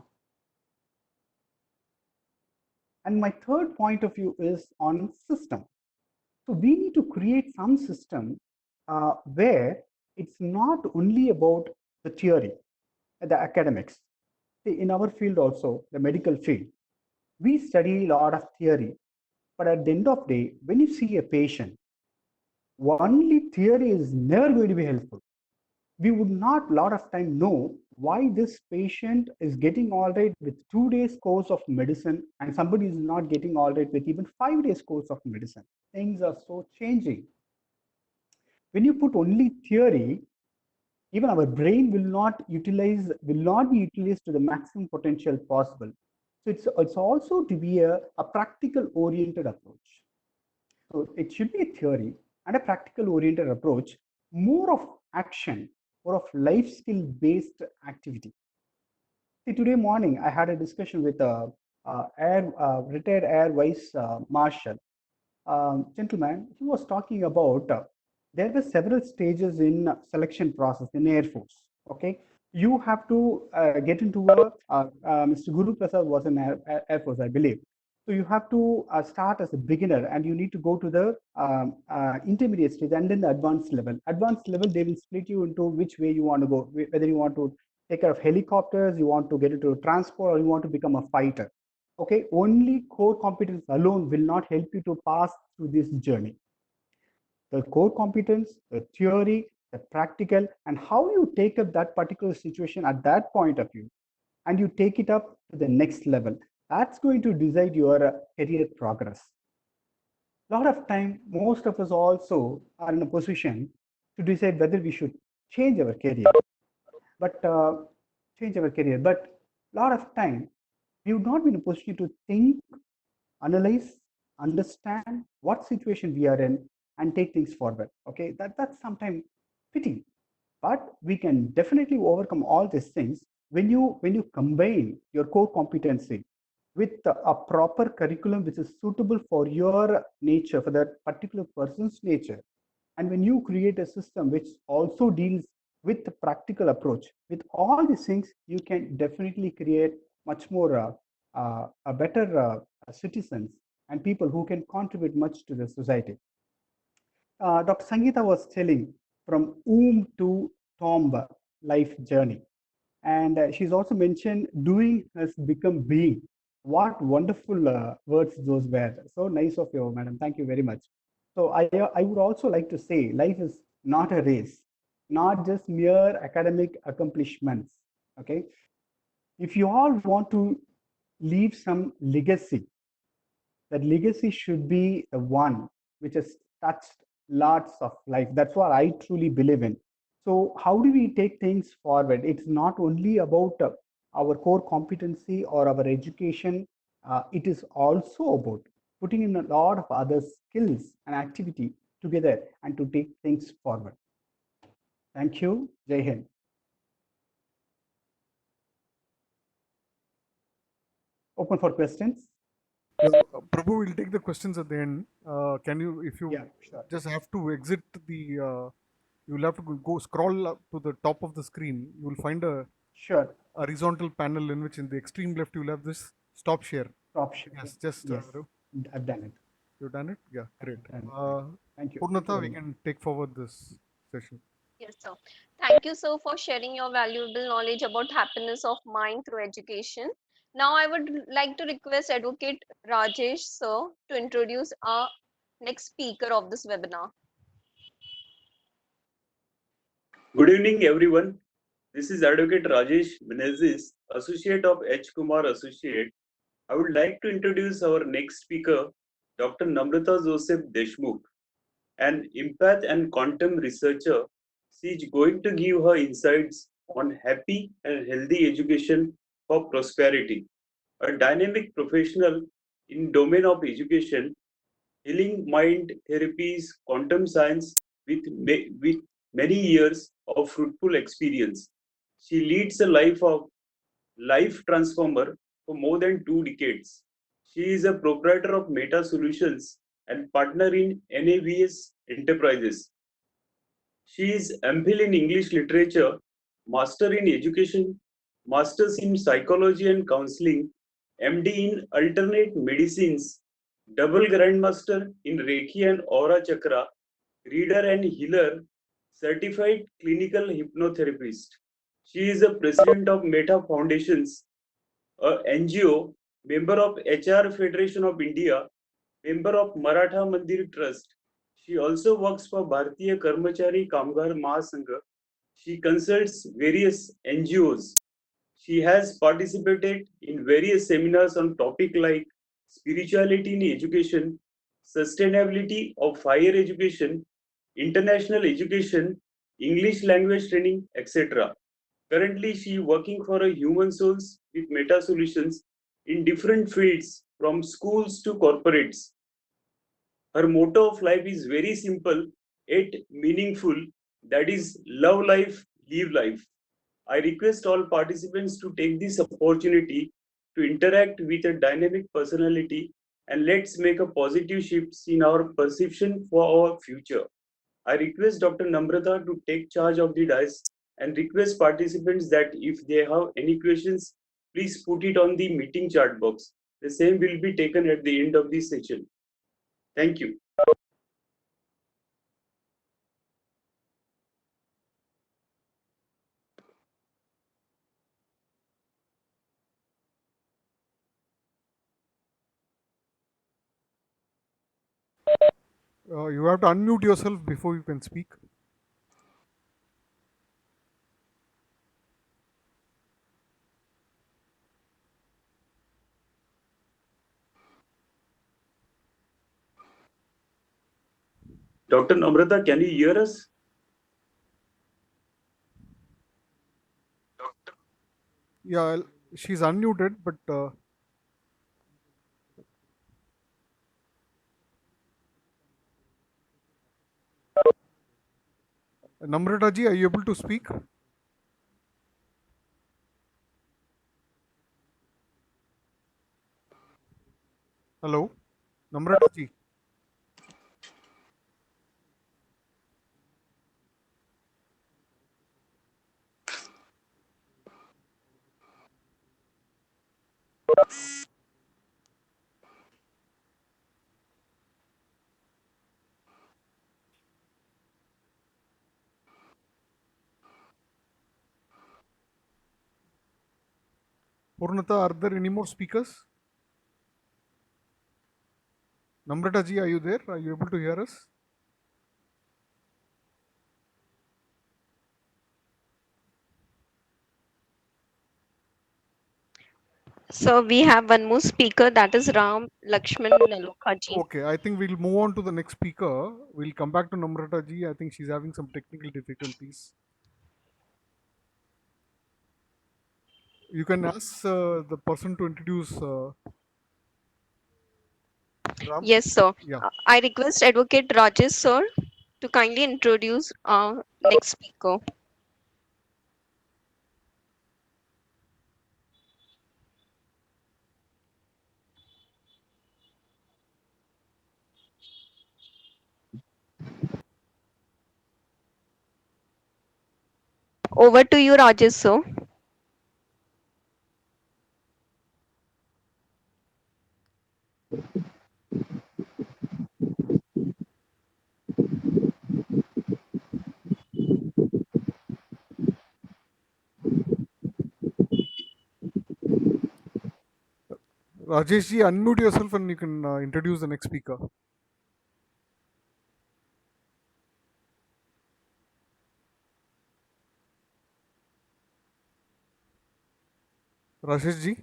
And my third point of view is on system. So we need to create some system where it's not only about the theory, the academics. See, in our field also, the medical field, we study a lot of theory, but at the end of the day, when you see a patient, only theory is never going to be helpful. We would not a lot of time know why this patient is getting all right with 2 days course of medicine and somebody is not getting all right with even 5 days course of medicine. Things are so changing. When you put only theory, even our brain will not be utilized to the maximum potential possible. So it's also to be a practical oriented approach. So it should be a theory and a practical oriented approach, more of action, more of life skill based activity. See, today morning I had a discussion with a retired air vice marshal gentleman. He was talking about there were several stages in selection process in Air Force. Okay, you have to get into Mr. Guru Prasad was in Air Force, I believe. So you have to start as a beginner, and you need to go to the intermediate stage and then the advanced level. Advanced level, they will split you into which way you want to go, whether you want to take care of helicopters, you want to get into transport, or you want to become a fighter. Okay, only core competence alone will not help you to pass through this journey. The core competence, the theory, the practical, and how you take up that particular situation at that point of view, and you take it up to the next level. That's going to decide your career progress. A lot of time, most of us also are in a position to decide whether we should change our career, but a lot of time we would not be in a position to think, analyze, understand what situation we are in, and take things forward. Okay, that's sometimes pity, but we can definitely overcome all these things when you combine your core competency with a proper curriculum which is suitable for your nature, for that particular person's nature. And when you create a system which also deals with the practical approach, with all these things, you can definitely create much more a better citizens and people who can contribute much to the society. Dr. Sangeeta was telling from womb to tomb life journey. And she's also mentioned doing has become being. What wonderful words those were. So nice of you, madam. Thank you very much. So I would also like to say life is not a race, not just mere academic accomplishments. Okay. If you all want to leave some legacy, that legacy should be the one which has touched lots of life. That's what I truly believe in. So how do we take things forward? It's not only about our core competency or our education. It is also about putting in a lot of other skills and activity together and to take things forward. Thank you. Jai Hind. Open for questions. Prabhu will take the questions at the end. Can you, if you Yeah, sure. just have to exit you'll have to go scroll up to the top of the screen. You will find a Sure. horizontal panel in which in the extreme left you'll have this stop share. Stop share. Yes, just Yes, I've done it. you've done it. Yeah, great. I've done it. Thank you. Purnata, we can take forward this session. Yes, sir. Thank you, sir, for sharing your valuable knowledge about happiness of mind through education. Now, I would like to request Advocate Rajesh, sir, to introduce our next speaker of this webinar. Good evening, everyone. This is Advocate Rajesh Menezes, Associate of H. Kumar Associate. I would like to introduce our next speaker, Dr. Namrata Joseph Deshmukh, an empath and quantum researcher. She is going to give her insights on happy and healthy education for prosperity. A dynamic professional in domain of education, healing mind therapies, quantum science with many years of fruitful experience. She leads a life transformer for more than 2 decades. She is a proprietor of Meta Solutions and partner in NAVS Enterprises. She is MPhil in English Literature, Master in Education, Masters in Psychology and Counseling, MD in Alternate Medicines, double grandmaster in Reiki and Aura Chakra, reader and healer, certified clinical hypnotherapist. She is the president of Meta Foundations, a NGO, member of HR Federation of India, member of Maratha Mandir Trust. She also works for Bharatiya Karmachari Kamgar Mahasangha. She consults various NGOs. She has participated in various seminars on topics like spirituality in education, sustainability of higher education, international education, English language training, etc. Currently, she is working for a human souls with Meta Solutions in different fields from schools to corporates. Her motto of life is very simple yet meaningful, that is, love life, live life. I request all participants to take this opportunity to interact with a dynamic personality and let's make a positive shift in our perception for our future. I request Dr. Namrata to take charge of the dice and request participants that if they have any questions, please put it on the meeting chat box. The same will be taken at the end of the session. Thank you. You have to unmute yourself before you can speak. Dr. Namrata, can you hear us? Yeah, she's unmuted, but Namrata ji, are you able to speak? Hello, Namrata ji. Purnata, are there any more speakers? Namrata ji, are you there? Are you able to hear us? So we have one more speaker, that is Ram Lakshman Nalokha ji. Okay, I think we'll move on to the next speaker. We'll come back to Namrata ji. I think she's having some technical difficulties. You can ask the person to introduce Ram. Yes, sir. Yeah. I request Advocate Rajesh, sir, to kindly introduce our next speaker. Over to you, Rajesh, sir. Rajesh ji, unmute yourself and you can introduce the next speaker. Rajesh ji.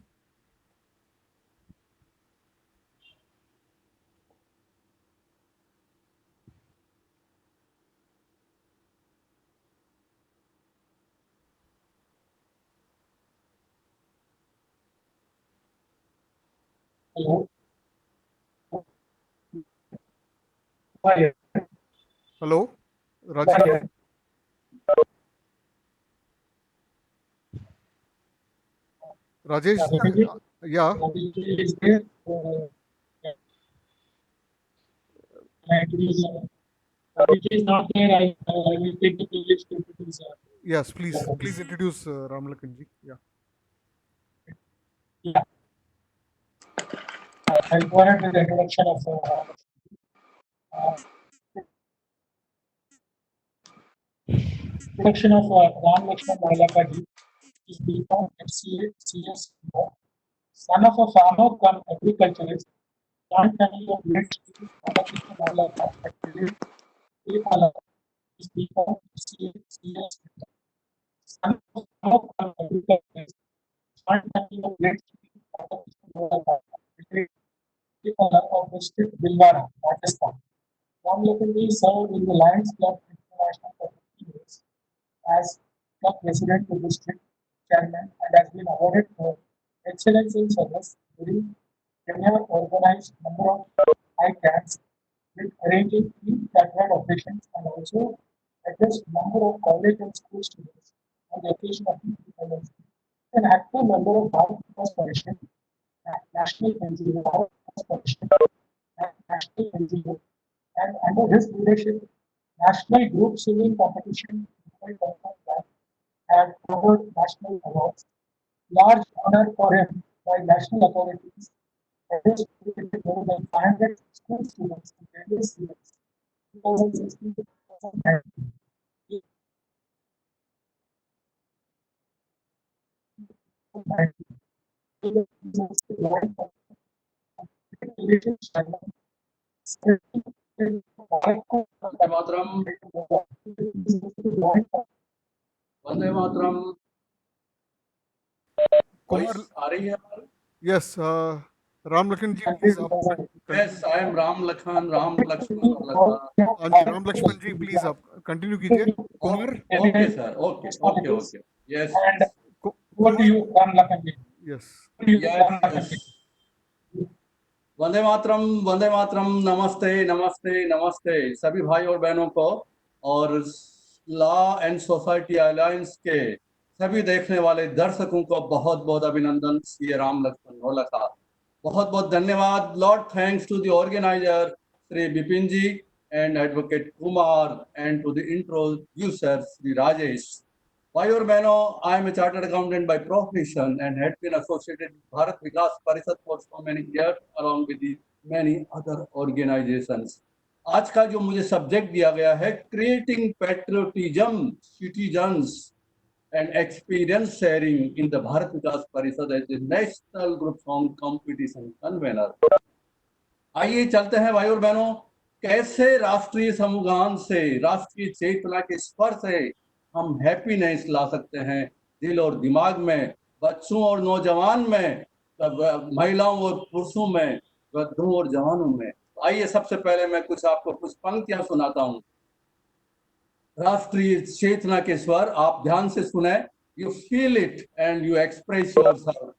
Hello. Hello, Rajesh. Rajesh, yeah. Is there? Which is not there. I will take the privilege to introduce. Yes, please introduce Ramlakan ji. Yeah. Yeah. I'll go ahead with the introduction of Ram Lakshman Mailapati. Is B.Com FCA CS, son of a farmer come agriculturist, joint family of late Shri Radhakrishnan Mailapati at village Telipala. Is B.Com FCA CS, son of a farmer come agriculturist, joint family of late Shri Radhakrishnan Mailapati at village Telipala of district Bhilwara, Rajasthan. Ram Lakshman served in the Lions Club International for 15 years as club president to district chairman and has been awarded for excellence in service during Kenya organized number of high camps with arranging pre-catered operations and also addressed number of college and school students on the occasion of independence. An active member of Bharat Vikas Parishad, National NGO, Bharat Vikas Parishad, and National NGO, and under his leadership, national group singing competition had covered national awards. Large honor for him by national authorities. Addressed more than 500 school students in various years, 2016 to 2019. वंदे मातरम, वंदे मातरम। Kumar, voice आ रही है? yes, Ram Lakshman ji, please. Yes, I am Ram Lakshman Mailapati. Ram Lakshman ji, please आप continue कीजिए. Kumar. Okay, sir. Okay. Yes. Over to you, Ram Lakshman ji. Yes. Yes. Vande Mataram, नमस्ते सभी भाई और बहनों को और लॉ एंड सोसाइटी अलायंस के सभी देखने वाले दर्शकों को बहुत बहुत अभिनंदन। श्री राम लक्ष्मण ढोला का बहुत बहुत धन्यवाद। Lord thanks to the organiser Shri Bipin ji and advocate Kumar and to the introducer Shri Rajesh. भाई और बहनों, I am a chartered accountant by profession and had been associated with Bharat Vikas Parishad for so many years along with many other organisations. आज का जो मुझे subject दिया गया है, creating patriotism citizens and experience sharing in the Bharat Vikas Parishad as a national group song competition convener. आइए चलते हैं भाई और बहनों, कैसे राष्ट्रीय समूहगान से, राष्ट्रीय चेतना के स्वर से हम हैप्पीनेस ला सकते हैं दिल और दिमाग में, बच्चों और नौजवान में, महिलाओं और पुरुषों में, वृद्धों और जवानों में। आइए सबसे पहले मैं आपको कुछ पंक्तियां सुनाता हूं। राष्ट्रीय चेतना के स्वर, आप ध्यान से सुने। You feel it and you express yourself.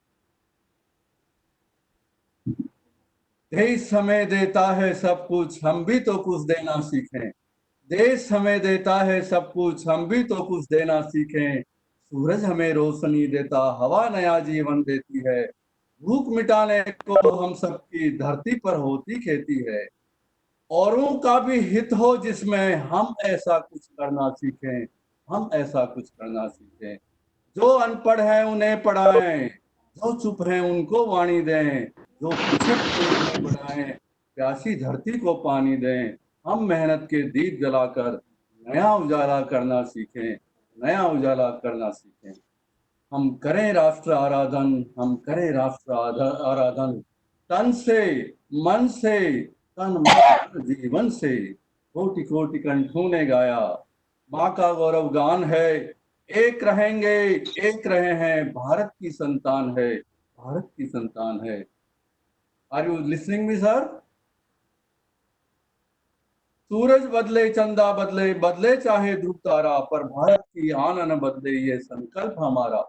देश हमें देता है सब कुछ, हम भी तो कुछ देना सीखें। देश हमें देता है सब कुछ, हम भी तो कुछ देना सीखें। सूरज हमें रोशनी देता, हवा नया जीवन देती है। भूख मिटाने को हम सबकी धरती पर होती खेती है। औरों का भी हित हो जिसमें हम ऐसा कुछ करना सीखें, हम ऐसा कुछ करना सीखें। जो अनपढ़ है उन्हें पढ़ाएं, जो चुप है उनको वाणी दें, जो पीछे उन्हें बढ़ाएं, प्यासी धरती को पानी दें। हम मेहनत के दीप जलाकर नया उजाला करना सीखें, नया उजाला करना सीखें। हम करें राष्ट्र आराधन, हम करें राष्ट्र आराधन, तन से, मन से, तन मन जीवन से। कोटि कोटि कंठों ने गाया, माँ का गौरव गान है। एक रहेंगे, एक रहे हैं, भारत की संतान है, भारत की संतान है। Are you listening me sir? सूरज बदले, चंदा बदले, बदले चाहे ध्रुव तारा, पर भारत की आन न बदले, ये संकल्प हमारा।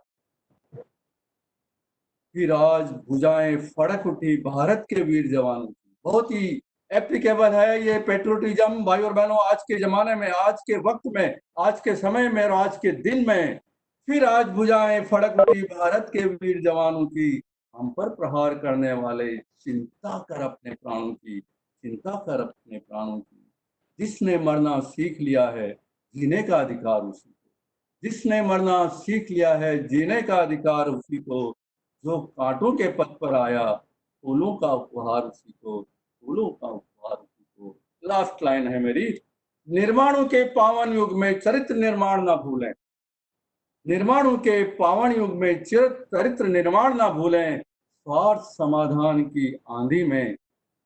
फिर आज भुजाएं फड़क उठी भारत के वीर जवानों की। बहुत ही एप्लीकेबल है ये पेट्रोटिज्म भाई और बहनों, आज के जमाने में, आज के वक्त में, आज के समय में और आज के दिन में। फिर आज भुजाएं फड़क उठी भारत के वीर जवानों की, हम पर प्रहार करने वाले चिंता कर अपने प्राणों की, चिंता कर अपने प्राणों की। जिसने मरना सीख लिया है, जीने का अधिकार उसी को। जिसने मरना सीख लिया है, जीने का अधिकार उसी को। जो कांटों के पथ पर आया, फूलों का उपहार उसी को, फूलों का उपहार उसी को। लास्ट लाइन है मेरी, निर्माणों के पावन युग में चरित्र निर्माण ना भूलें, निर्माणों के पावन युग में चरित्र निर्माण ना भूलें, स्वार्थ समाधान की आंधी में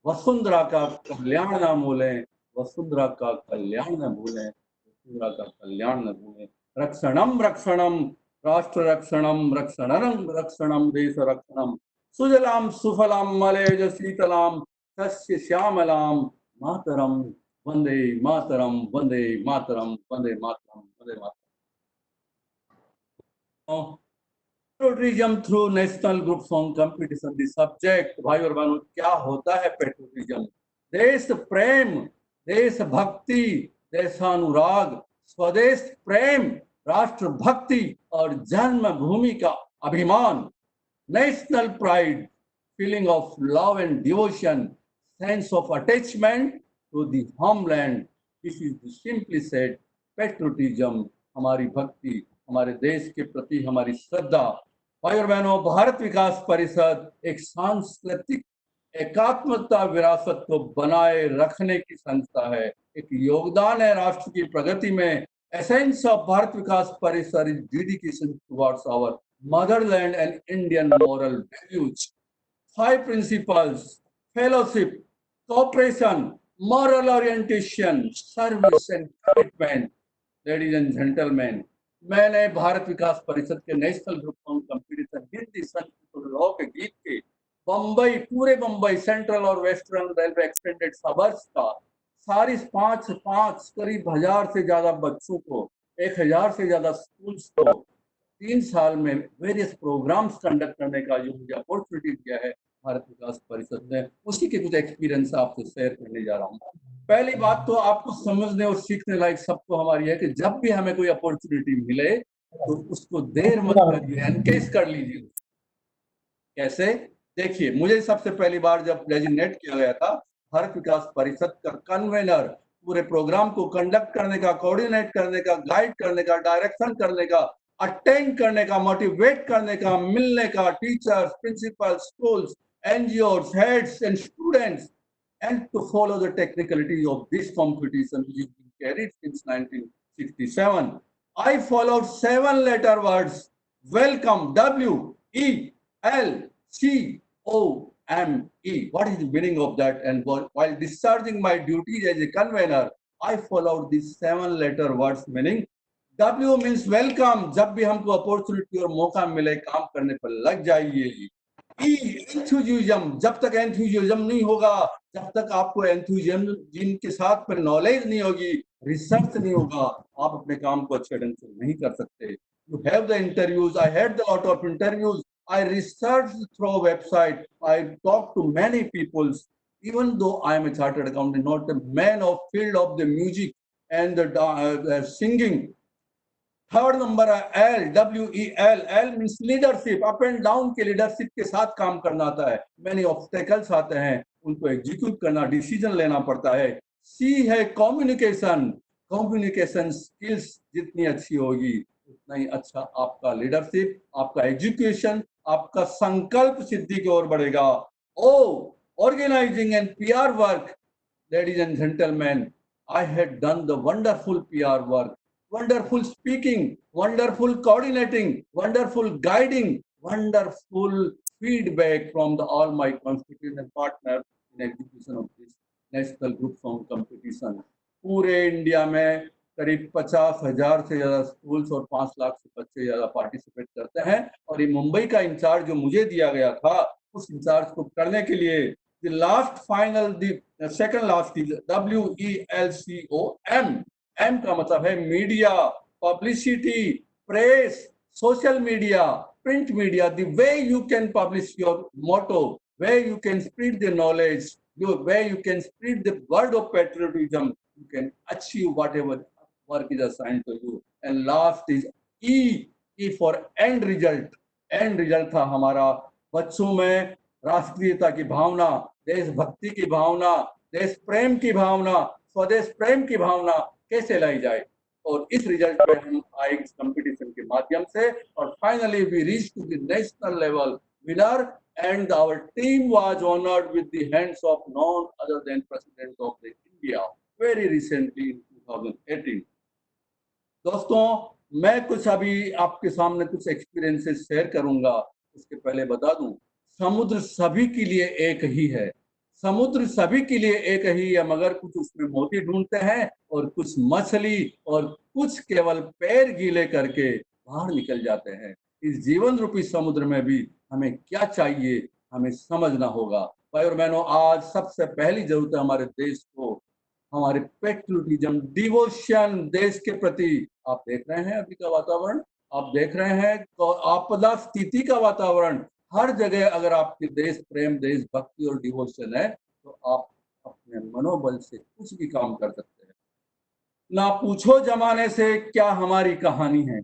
वसुंधरा का कल्याण ना भूलें, वसुंधरा का कल्याण न भूलें, वसुंधरा का कल्याण न भूलें। रक्षणम रक्षणम राष्ट्र रक्षणम रक्षणम रक्षणम देश रक्षणम सुजलाम सुफलाम मलयज शीतलाम सस्य श्यामलाम मातरम वंदे मातरम वंदे मातरम वंदे मातरम वंदे मातरम। Patriotism through national group song competition the subject. भाई और बहनों, क्या होता है पेट्रोटिज्म? देश प्रेम, देश भक्ति, देशानुराग, स्वदेश प्रेम, राष्ट्र भक्ति और जन्मभूमि का अभिमान, national pride, feeling of love and devotion, sense of attachment to the homeland. This is simply said patriotism, हमारी भक्ति, हमारे देश के प्रति हमारी श्रद्धा। भाई और बहनों, भारत विकास परिषद एक सांस्कृतिक एकात्मता विरासत को बनाए रखने की संस्था है, एक योगदान है राष्ट्र की प्रगति में। Essence of Bharat Vikas Parishad is dedication towards our motherland and Indian moral values. 5 principles: fellowship, cooperation, moral orientation, service and commitment। Ladies and gentleman, मैंने भारत विकास परिषद के national group song competition Hindi Sanskrit और लॉ के गीत के बम्बई, पूरे बम्बई, सेंट्रल और वेस्टर्न रेलवे एक्सटेंडेड सबर्स का सारी 5 करीब 1000 से ज्यादा बच्चों को, 1000 से ज्यादा स्कूल्स को 3 साल में वेरियस प्रोग्राम्स कंडक्ट करने का जो मुझे अपॉर्चुनिटी दिया है भारत विकास परिषद ने, उसी के कुछ एक्सपीरियंस आपसे शेयर करने जा रहा हूँ। पहली बात तो आपको समझने और सीखने लायक सबको हमारी है कि जब भी हमें कोई अपॉर्चुनिटी मिले तो उसको देर मत करिए, एनकेज कर लीजिए। कैसे? देखिए, मुझे सबसे पहली बार जब डेजिग्नेट किया गया था भारत विकास परिषद का कन्वेनर, पूरे प्रोग्राम को कंडक्ट करने का, कोऑर्डिनेट करने का, गाइड करने का, डायरेक्शन करने का, अटेंड करने का, मोटिवेट करने का, मिलने का, teachers, principal, schools, NGOs, heads and students, and to follow the technicalities of this competition which has been carried since 1967. I followed 7-letter words: welcome, WELCOME. What is the meaning of that? And while discharging my duties as a convener, I followed these 7-letter words, meaning W means welcome, जब भी हमको opportunity और मौका मिले काम करने पर लग जाइए। एंथुजिज्म, जब तक एंथुजिज्म नहीं होगा, जब तक आपको एंथुजिज्म जिनके साथ में नॉलेज नहीं होगी, रिसर्च नहीं होगा, आप अपने काम को अच्छे ढंग से नहीं कर सकते। You have the interviews, I had the lot of interviews, I researched through a website, I talked to many people, even though I am a chartered accountant, not a man of field of the music and the singing. Third number है L, WEL। L means leadership, up and down के leadership के साथ काम करना आता है। Many obstacles आते हैं, उनको एग्जीक्यूट करना, डिसीजन लेना पड़ता है। C है कम्युनिकेशन, कम्युनिकेशन स्किल्स जितनी अच्छी होगी उतना ही अच्छा आपका लीडरशिप, आपका एजुकेशन, आपका संकल्प सिद्धि की ओर बढ़ेगा। O, organising and PR work. Ladies and gentlemen, I had done the wonderful PR work, wonderful speaking, wonderful coordinating, wonderful guiding, wonderful feedback from all my constituents and partners in execution of this national group song competition. पूरे India में करीब 50,000 से ज्यादा schools और 5 लाख से बच्चे ज्यादा participate करते हैं। और ये मुंबई का इंचार्ज जो मुझे दिया गया था, उस इंचार्ज को करने के लिए the last final, the second last is WELCOM। M का मतलब है media, publicity, press, social media, print media. The way you can publish your motto, where you can spread the knowledge, where you can spread the word of patriotism, you can achieve whatever work is assigned to you. And last is E for end result। end result था हमारा बच्चों में राष्ट्रीयता की भावना, देशभक्ति की भावना, देश प्रेम की भावना, स्वदेश प्रेम की भावना कैसे लाई जाए। और इस रिजल्ट पे हम आए इस कंपटीशन के माध्यम से। और finally we reach to the national level winner and our team was honored with the hands of none other than President of the India very recently in 2018. दोस्तों मैं कुछ अभी आपके सामने कुछ एक्सपीरियंसेस शेयर करूंगा। उसके पहले बता दूं, समुद्र सभी के लिए एक ही है, समुद्र सभी के लिए एक ही है, मगर कुछ उसमें मोती ढूंढते हैं और कुछ मछली और कुछ केवल पैर गीले करके बाहर निकल जाते हैं। इस जीवन रूपी समुद्र में भी हमें क्या चाहिए हमें समझना होगा। भाई और बहनों, आज सबसे पहली जरूरत है हमारे देश को हमारे पेट्रियोटिज्म, डिवोशन देश के प्रति। आप देख रहे हैं अभी का वातावरण, आप देख रहे हैं तो आपदा स्थिति का वातावरण, हर जगह अगर आपके देश प्रेम, देशभक्ति और डिवोशन है तो आप अपने मनोबल से कुछ भी काम कर सकते हैं। ना पूछो जमाने से क्या हमारी कहानी है,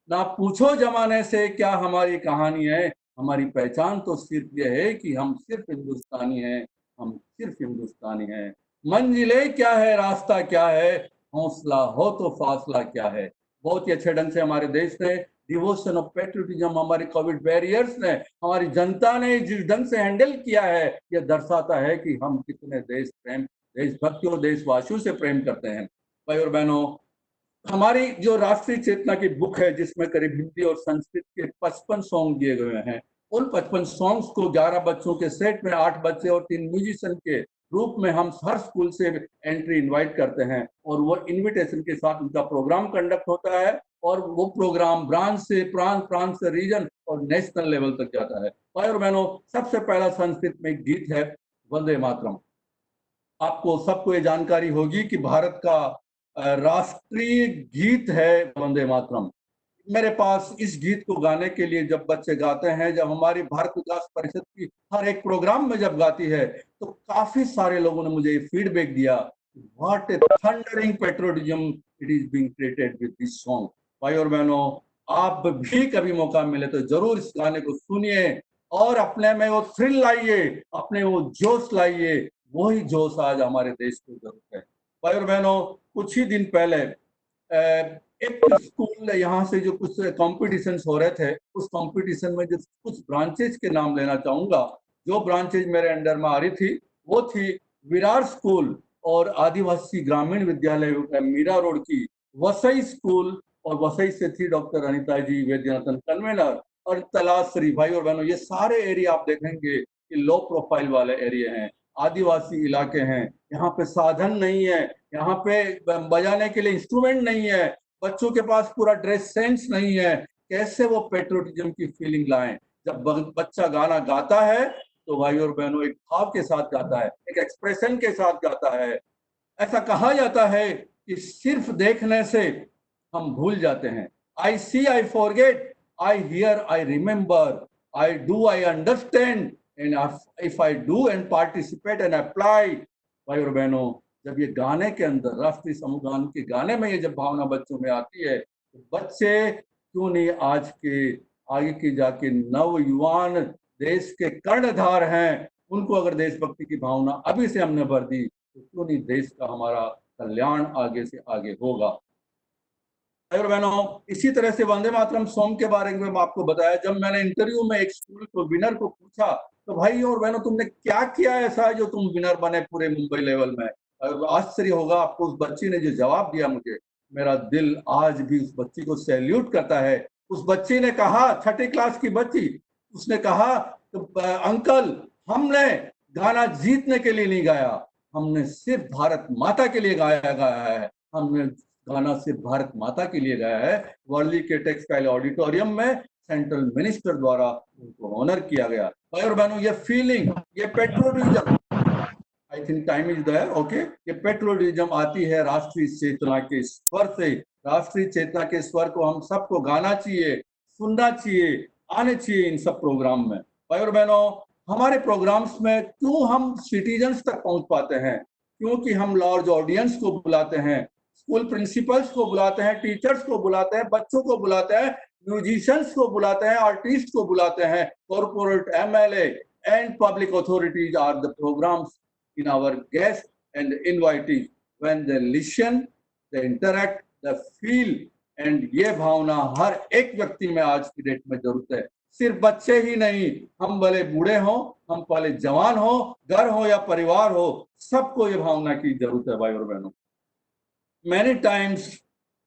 ना पूछो जमाने से क्या हमारी कहानी है, हमारी पहचान तो सिर्फ यह है कि हम सिर्फ हिंदुस्तानी हैं, हम सिर्फ हिंदुस्तानी हैं। मंजिले क्या है, रास्ता क्या है, हौसला हो तो फासला क्या है। बहुत ही अच्छे ढंग से हमारे देश ने डिवोशन और पेट्रियोटिज्म, हमारे कोविड बैरियर्स ने, हमारी जनता ने जिस ढंग से हैंडल किया है, यह दर्शाता है कि हम कितने देश प्रेम, देशभक्ति और देशवासियों से प्रेम करते हैं। भाई और बहनों, हमारी जो राष्ट्रीय चेतना की बुक है जिसमें करीब हिंदी और संस्कृत के 55 सॉन्ग दिए गए हैं, उन 55 सॉन्ग्स को 11 बच्चों के सेट में 8 बच्चे और 3 म्यूजिशियन के रूप में हम हर स्कूल से एंट्री इनवाइट करते हैं और वो इनविटेशन के साथ उनका प्रोग्राम कंडक्ट होता है और वो प्रोग्राम ब्रांच से प्रांत से रीजन और नेशनल लेवल तक जाता है। भाई और बहनों, सबसे पहला संस्कृत में एक गीत है वंदे मातरम। आपको सबको ये जानकारी होगी कि भारत का राष्ट्रीय गीत है वंदे मातरम। मेरे पास इस गीत को गाने के लिए जब बच्चे गाते हैं, जब हमारी भारत विकास परिषद की हर एक प्रोग्राम में जब गाती है, तो काफी सारे लोगों ने मुझे फीडबैक दिया, what A thundering patriotism it is being created with this song. भाई और बहनों, आप भी कभी मौका मिले तो जरूर इस गाने को सुनिए और अपने में वो थ्रिल लाइए, अपने वो जोश लाइए। वही जोश आज हमारे देश को जरूरत है। भाई और बहनों, कुछ ही दिन पहले एक स्कूल यहाँ से जो कुछ कॉम्पिटिशन हो रहे थे, उस कंपटीशन में जो कुछ ब्रांचेज के नाम लेना चाहूंगा। जो ब्रांचेज मेरे अंडर में आ रही थी वो थी विरार स्कूल और आदिवासी ग्रामीण विद्यालय मीरा रोड की, वसई स्कूल और वसई से थी डॉक्टर अनिता जी वैद्यनाथन कन्वेनर और तलाश्री। भाई और बहनों, ये सारे एरिया आप देखेंगे कि लो प्रोफाइल वाले एरिया हैं, आदिवासी इलाके हैं। यहाँ पे साधन नहीं है, यहाँ पे बजाने के लिए इंस्ट्रूमेंट नहीं है, बच्चों के पास पूरा ड्रेस सेंस नहीं है। कैसे वो पेट्रियोटिज्म की फीलिंग लाएं? जब बच्चा गाना गाता है तो भाई और बहनों एक भाव के साथ गाता है, एक एक्सप्रेशन के साथ गाता है। ऐसा कहा जाता है कि सिर्फ देखने से हम भूल जाते हैं। I see I forget, I hear I remember, I do I understand and if I do and participate and apply. भाई और बहनों, जब ये गाने के अंदर, राष्ट्रीय समूहगान के गाने में ये जब भावना बच्चों में आती है, तो बच्चे क्यों नहीं आज के आगे के जाके नवयुवान देश के कर्णधार हैं, उनको अगर देशभक्ति की भावना अभी से हमने भर दी तो क्यों नहीं देश का हमारा कल्याण आगे से आगे होगा। और बहनों, इसी तरह से वंदे मातरम सॉन्ग के बारे में आपको बताया, जब मैंने इंटरव्यू में एक स्कूल को विनर को पूछा तो भाई और बहनों तुमने क्या किया ऐसा है जो तुम विनर बने पूरे मुंबई लेवल में। आश्चर्य होगा आपको, उस बच्ची ने जो जवाब दिया मुझे, मेरा दिल आज भी उस बच्ची को सैल्यूट करता है। उस बच्ची ने कहा, 6ठी क्लास की बच्ची, उसने कहा तो अंकल हमने गाना जीतने के लिए नहीं गाया, हमने सिर्फ भारत माता के लिए गाया है, हमने गाना सिर्फ भारत माता के लिए गाया है। वर्ली के टेक्सटाइल ऑडिटोरियम में सेंट्रल मिनिस्टर द्वारा उनको ऑनर किया गया। भाई और बहनों, ये फीलिंग, ये patriotism, I think time is there, okay, ये पेट्रियोटिज्म आती है राष्ट्रीय चेतना के स्वर से। राष्ट्रीय चेतना के स्वर को हम सबको गाना चाहिए, सुनना चाहिए, आने चाहिए इन सब प्रोग्राम में। भाई और बहनों, हमारे प्रोग्राम्स में क्यों हम सिटीजन्स तक पहुंच पाते हैं? क्योंकि हम लार्ज ऑडियंस को बुलाते हैं, स्कूल प्रिंसिपल्स को बुलाते हैं, टीचर्स को बुलाते हैं, बच्चों को बुलाते हैं, म्यूजिशियंस को बुलाते हैं, आर्टिस्ट को बुलाते हैं, corporate, MLA and public authorities are the programmes in our guests and invitees. When they listen, they interact, they feel, and ये भावना हर एक व्यक्ति में आज की डेट में जरूरत है। सिर्फ बच्चे ही नहीं, हम भले बूढ़े हों, हम भले जवान हो, घर हो या परिवार हो, सबको ये भावना की जरूरत है भाई और बहनों। मैनी टाइम्स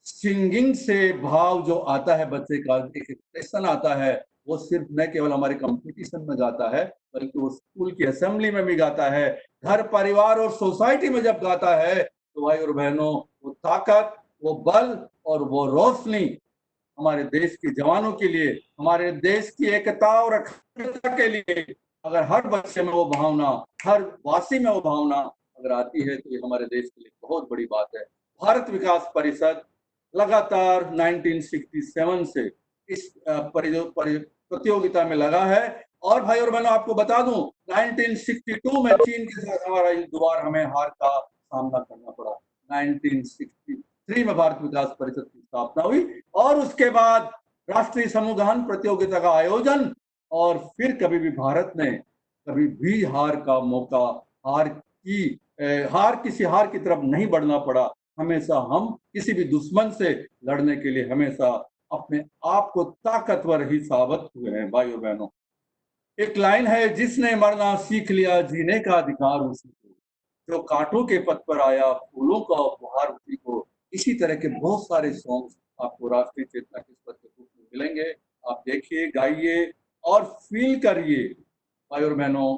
सिंगिंग से भाव जो आता है बच्चे का, एक एक्सप्रेशन आता है, वो सिर्फ न केवल हमारे कंपटीशन में गाता है, बल्कि वो स्कूल की असेंबली में भी गाता है, घर परिवार और सोसाइटी में जब गाता है तो भाई और बहनों वो ताकत, वो बल और वो रोशनी हमारे देश के जवानों के लिए, हमारे देश की एकता और अखंडता के लिए, अगर हर बच्चे में वो भावना, हर वासी में वो भावना अगर आती है तो ये हमारे देश के लिए बहुत बड़ी बात है। भारत विकास परिषद लगातार 1967 से इस प्रतियोगिता में लगा है। और भाई और बहनों आपको बता दूं, 1962 में चीन के साथ हमारा इस बार हमें हार का सामना करना पड़ा। 1963 में भारत विकास परिषद की स्थापना हुई और उसके बाद राष्ट्रीय समूह गान प्रतियोगिता का आयोजन, और फिर कभी भी भारत ने कभी भी हार का मौका, किसी हार की तरफ नहीं बढ़ना पड़ा। हमेशा हम किसी भी दुश्मन से लड़ने के लिए हमेशा अपने आप को ताकतवर ही साबित हुए हैं भाई और बहनों। एक लाइन है, जिसने मरना सीख लिया जीने का अधिकार उसी को, जो कांटों के पथ पर आया फूलों का उपहार उसी को। इसी तरह के बहुत सारे सॉन्ग्स आपको राष्ट्रीय चेतना के स्तर के रूप में मिलेंगे। आप देखिए, गाइए और फील करिए। भाई और बहनों,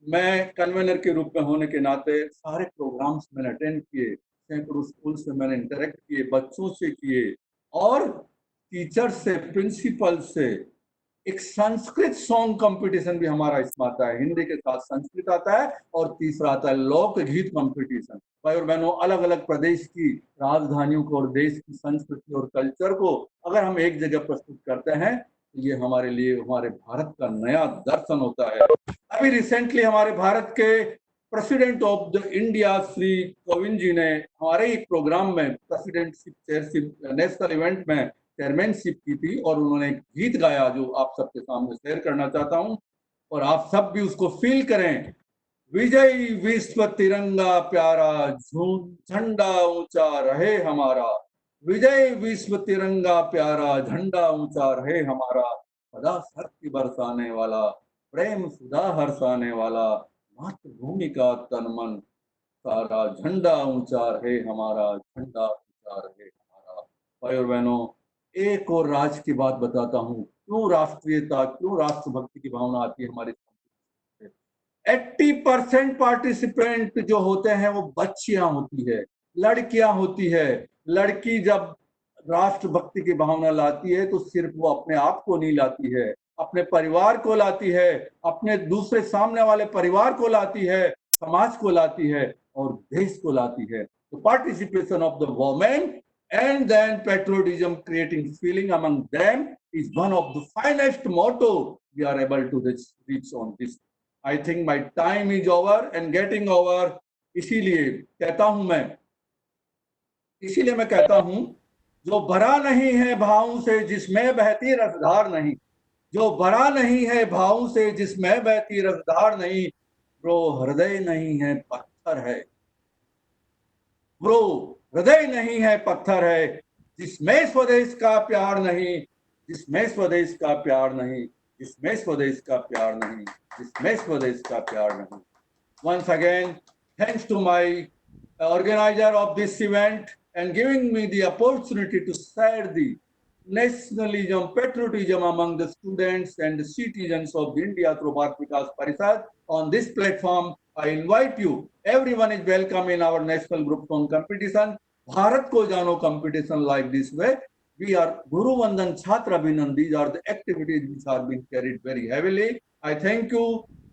मैं कन्वेनर के रूप में होने के नाते सारे प्रोग्राम्स मैंने अटेंड किए, सैकड़ों स्कूल से मैंने इंटरेक्ट किए, बच्चों से किए और टीचर से, प्रिंसिपल से। एक संस्कृत सॉन्ग कंपटीशन भी हमारा इसमें आता है, हिंदी के साथ संस्कृत आता है, और तीसरा आता है लोकगीत कंपटीशन। भाई और बहनों, अलग अलग प्रदेश की राजधानियों को और देश की संस्कृति और कल्चर को अगर हम एक जगह प्रस्तुत करते हैं तो ये हमारे लिए, हमारे भारत का नया दर्शन होता है। अभी रिसेंटली हमारे भारत के president of the India Shri Kovind ji ने हमारे एक प्रोग्राम में प्रेसिडेंटशिप चेयरशिप नेशनल इवेंट में चेयरमैनशिप की थी, और उन्होंने एक गीत गाया जो आप सबके सामने शेयर करना चाहता हूं, और आप सब भी उसको फील करें। विजय विश्व तिरंगा प्यारा, झंडा ऊंचा रहे हमारा। विजय विश्व तिरंगा प्यारा, झंडा ऊंचा रहे हमारा। सदा शक्ति बरसाने वाला, प्रेम सुधा हर्षाने वाला, मातृभूमि का तन मन सारा, झंडा ऊंचा रहे हमारा, झंडा ऊंचा रहे हमारा। भाई और बहनों, एक और राज की बात बताता हूँ, क्यों राष्ट्रीयता, क्यों राष्ट्रभक्ति की भावना आती है हमारे 80% पार्टिसिपेंट जो होते हैं वो बच्चियां होती है, लड़कियां होती है। लड़की जब राष्ट्रभक्ति की भावना लाती है तो सिर्फ वो अपने आप को नहीं लाती है, अपने परिवार को लाती है, अपने दूसरे सामने वाले परिवार को लाती है, समाज को लाती है और देश को लाती है। तो participation of the women and then patriotism creating feeling among them is one of the finest motto we are able to reach on this. I think my time is over and getting over. इसीलिए मैं कहता हूं, जो भरा नहीं है भावों से जिसमें बहती रसधार नहीं, जो भरा नहीं है भावों से जिसमें बहती रसधार नहीं, वो हृदय नहीं है पत्थर है, वो हृदय नहीं है पत्थर है, जिसमें स्वदेश का प्यार नहीं, जिसमें स्वदेश का प्यार नहीं, जिसमें स्वदेश का प्यार नहीं, जिसमें स्वदेश का प्यार नहीं। Once again, thanks to my organizer of this event and giving me the opportunity to share the nationalism, patriotism among the students and the citizens of India through Bharat Vikas Parishad. On this platform, I invite you, everyone is welcome in our national group song competition. Bharat Ko Jano competition like this way. We are Guru Vandan Chhatra Abhinandan. These are the activities which are being carried very heavily. I thank you,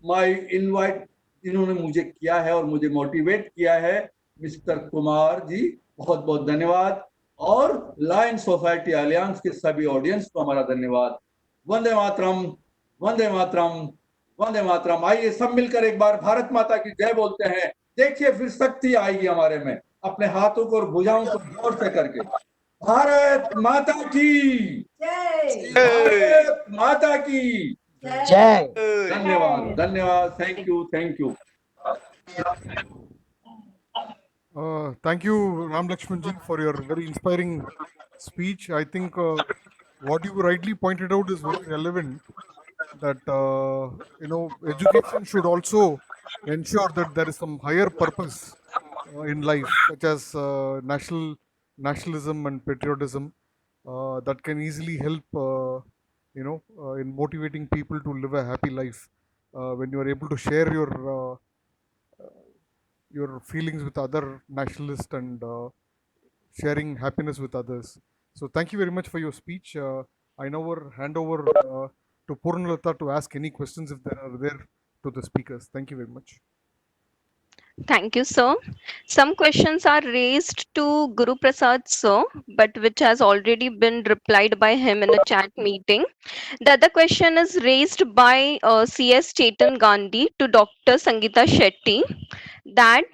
my invite जिन्होंने मुझे किया है और मुझे motivate किया है, mister Kumar ji, बहुत बहुत धन्यवाद। और लायन सोसाइटी अलियंस के सभी ऑडियंस को हमारा धन्यवाद। वंदे मातरम, वंदे मातरम, वंदे मातरम। आइए सब मिलकर एक बार भारत माता की जय बोलते हैं। देखिए फिर शक्ति आएगी हमारे में, अपने हाथों को और भुजाओं को जोर से करके। भारत माता की जय, भारत माता की जय। धन्यवाद, धन्यवाद। Thank you, thank you. Thank you, Ram Lakshman ji, for your very inspiring speech. I think what you rightly pointed out is very relevant. that education should also ensure that there is some higher purpose in life, such as nationalism and patriotism, that can easily help in motivating people to live a happy life when you are able to share your feelings with other nationalists and sharing happiness with others. So thank you very much for your speech. I now hand over to Purnalata to ask any questions if there are there to the speakers. Thank you very much. Thank you, sir. Some questions are raised to Guru Prasad, sir, but which has already been replied by him in a chat meeting. The other question is raised by CS Chetan Gandhi to Dr. Sangeeta Shetty, that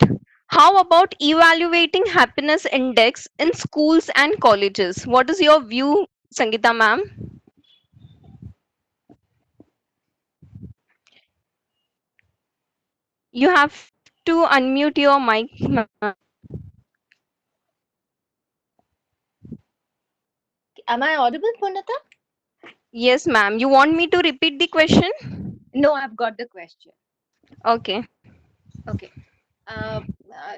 how about evaluating happiness index in schools and colleges? What is your view, Sangeeta ma'am? You have to unmute your mic, ma'am. Am I audible, Purnata? Yes, ma'am. You want me to repeat the question? No, I've got the question. Okay. Okay. Uh, uh,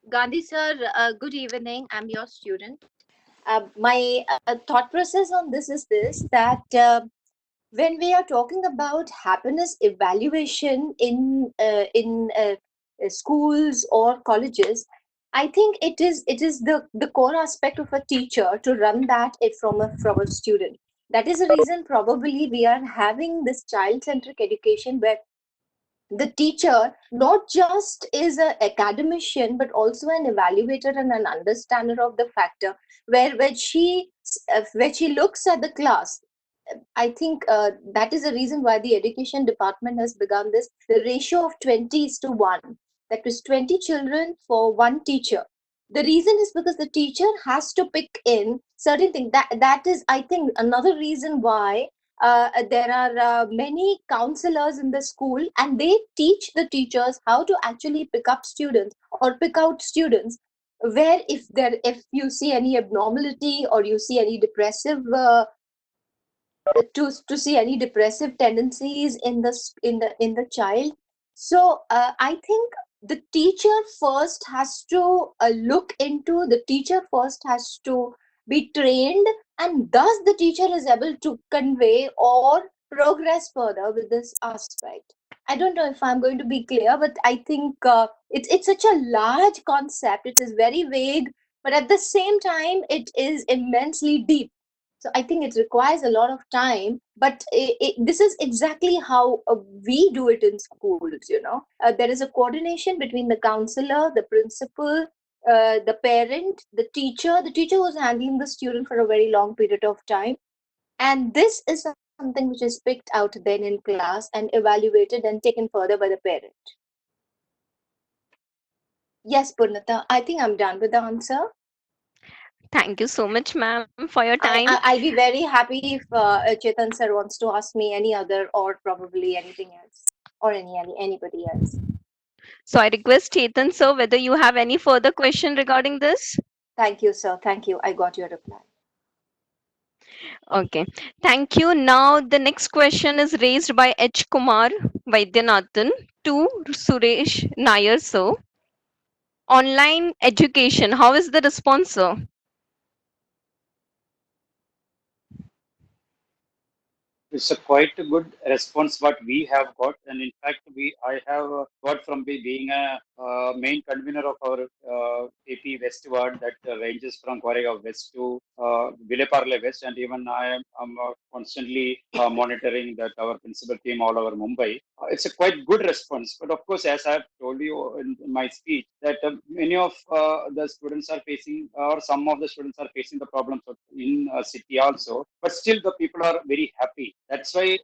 Gandhi sir, good evening. I'm your student. My thought process on this is this, that when we are talking about happiness evaluation in schools or colleges, I think it is the core aspect of a teacher to run that it from a student. That is the reason probably we are having this child centric education, where the teacher not just is an academician but also an evaluator and an understander of the factor, where when she looks at the class, I think that is the reason why the education department has begun this, the ratio of 20 is to 1, that is 20 children for one teacher. The reason is because the teacher has to pick in certain things. That is, I think, another reason why there are many counselors in the school, and they teach the teachers how to actually pick up students or pick out students, where if you see any abnormality or you see any depressive to see any depressive tendencies in the child. So I think the teacher first has to look into, the teacher first has to be trained, and thus the teacher is able to convey or progress further with this aspect. I don't know if I'm going to be clear, but I think it's such a large concept. It is very vague, but at the same time it is immensely deep. So I think it requires a lot of time, but this is exactly how we do it in schools. There is a coordination between the counselor, the principal, the parent, the teacher, who's handling the student for a very long period of time, and this is something which is picked out then in class and evaluated and taken further by the parent. Yes, Purnata, I think I'm done with the answer. Thank you so much, ma'am, for your time. I'll be very happy if Chetan sir wants to ask me any other, or probably anything else, or anybody else. So I request Chetan sir whether you have any further question regarding this. Thank you, sir. Thank you. I got your reply. Okay. Thank you. Now the next question is raised by H. Kumar Vaidyanathan to Suresh Nair sir. Online education. How is the response, sir? It's a quite a good response what we have got, and in fact, I have got from being a main convener of our AP West Ward that ranges from Koregaon West to Vileparle West, and even I'm constantly monitoring that our principal team all over Mumbai. It's a quite good response, but of course, as I've told you in my speech, that many of the students are facing, or some of the students are facing the problems in city also, but still the people are very happy. That's why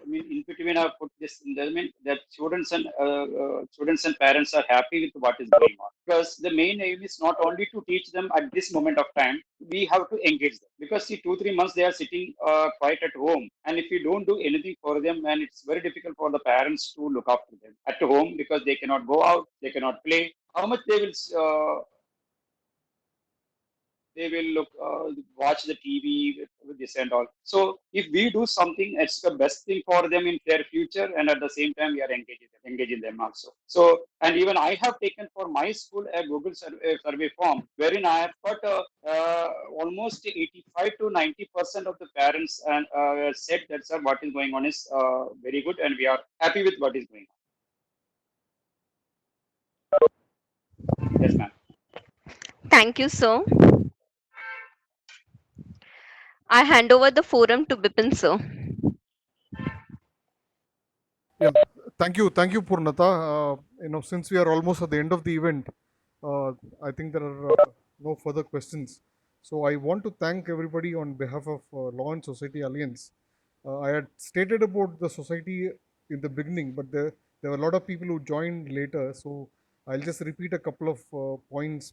in between I put this in the, that students and parents are happy with what is going on, because the main aim is not only to teach them at this moment of time. We have to engage them, because see, 2-3 months they are sitting quiet at home, and if you don't do anything for them, and it's very difficult for the parents to look after them at home, because they cannot go out, they cannot play. How much they will they will look, watch the TV with this and all. So if we do something, it's the best thing for them in their future, and at the same time we are engaging them also. So, and even I have taken for my school a Google survey form wherein I have got almost 85 to 90% of the parents and said that sir, what is going on is very good, and we are happy with what is going on. Yes, ma'am. Thank you, sir. I hand over the forum to Bipin, sir. Yeah, thank you, Purnata. Since we are almost at the end of the event, I think there are no further questions. So I want to thank everybody on behalf of Law and Society Alliance. I had stated about the society in the beginning, but there were a lot of people who joined later. So I'll just repeat a couple of points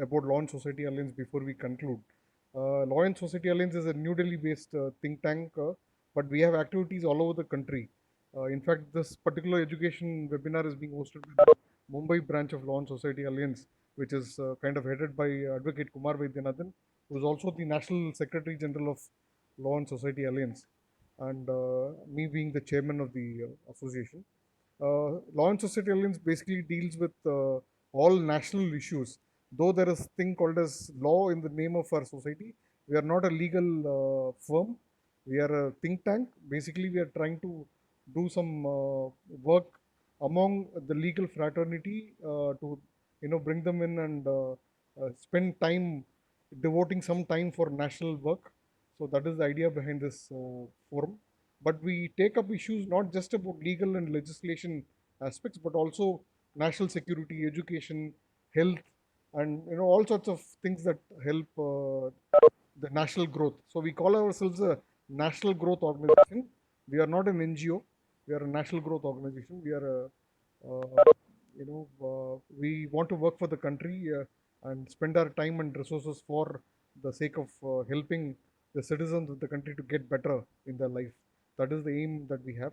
about Law and Society Alliance before we conclude. Law and Society Alliance is a New Delhi-based think tank, but we have activities all over the country. In fact, this particular education webinar is being hosted by the Mumbai branch of Law and Society Alliance, which is kind of headed by Advocate Kumar Vaidyanathan, who is also the National Secretary General of Law and Society Alliance, and me being the chairman of the association. Law and Society Alliance basically deals with all national issues. Though there is a thing called as law in the name of our society, we are not a legal firm. We are a think tank. Basically, we are trying to do some work among the legal fraternity to bring them in and spend time devoting some time for national work. So that is the idea behind this forum. But we take up issues not just about legal and legislation aspects, but also national security, education, health, and all sorts of things that help the national growth. So we call ourselves a national growth organization. We are not an NGO. We are a national growth organization. We are a we want to work for the country and spend our time and resources for the sake of helping the citizens of the country to get better in their life. That is the aim that we have,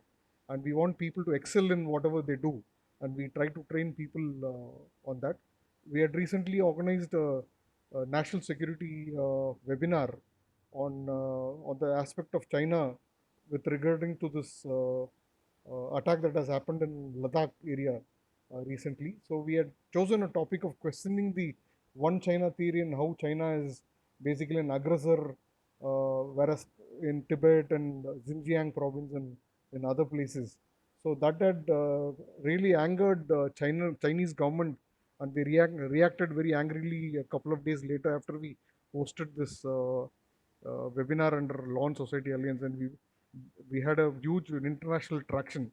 and we want people to excel in whatever they do, and we try to train people on that. We had recently organized a national security webinar on the aspect of China with regarding to this attack that has happened in Ladakh area recently. So we had chosen a topic of questioning the one China theory and how China is basically an aggressor, whereas in Tibet and Xinjiang province and in other places. So that had really angered Chinese government, and they reacted very angrily a couple of days later after we hosted this webinar under Law and Society Alliance, and we had a huge international traction.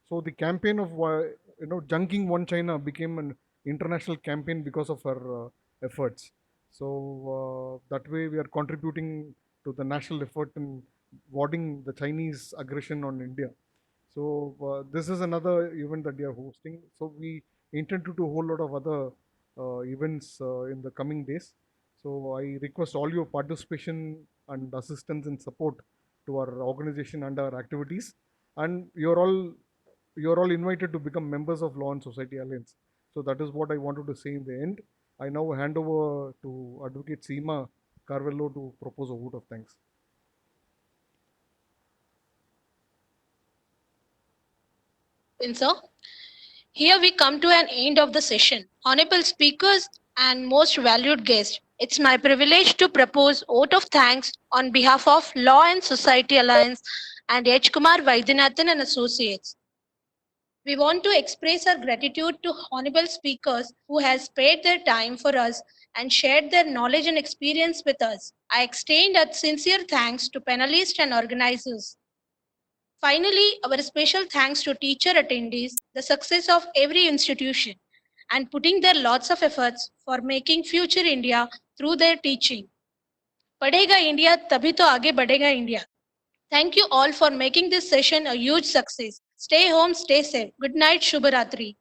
So the campaign of junking one China became an international campaign because of our efforts. So that way we are contributing to the national effort in warding the Chinese aggression on India. So this is another event that we are hosting. So we intend to do a whole lot of other events in the coming days. So I request all your participation and assistance and support to our organization and our activities. And you're all invited to become members of Law and Society Alliance. So that is what I wanted to say in the end. I now hand over to Advocate Seema Carvello to propose a vote of thanks. Sir, here we come to an end of the session. Honorable speakers and most valued guests, it's my privilege to propose vote of thanks on behalf of Law and Society Alliance and H. Kumar Vaidyanathan and Associates. We want to express our gratitude to honorable speakers who has spared their time for us and shared their knowledge and experience with us. I extend a sincere thanks to panelists and organizers. Finally, our special thanks to teacher attendees, the success of every institution, and putting their lots of efforts for making future India through their teaching. Padhega India, tabhi to aage badhega India. Thank you all for making this session a huge success. Stay home, stay safe. Good night, Shubharatri.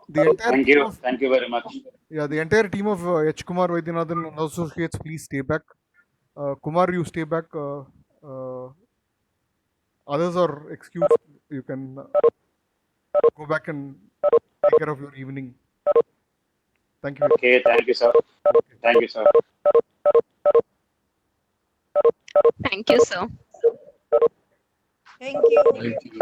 The entire Thank team you. of Thank you very much. the entire team of H. Kumar Vaidyanathan and Associates, please stay back. Kumar, you stay back. Others are excused. You can go back and take care of your evening. Thank you. Okay, thank you, sir. Thank you, sir. Thank you, sir. Thank you. Thank you.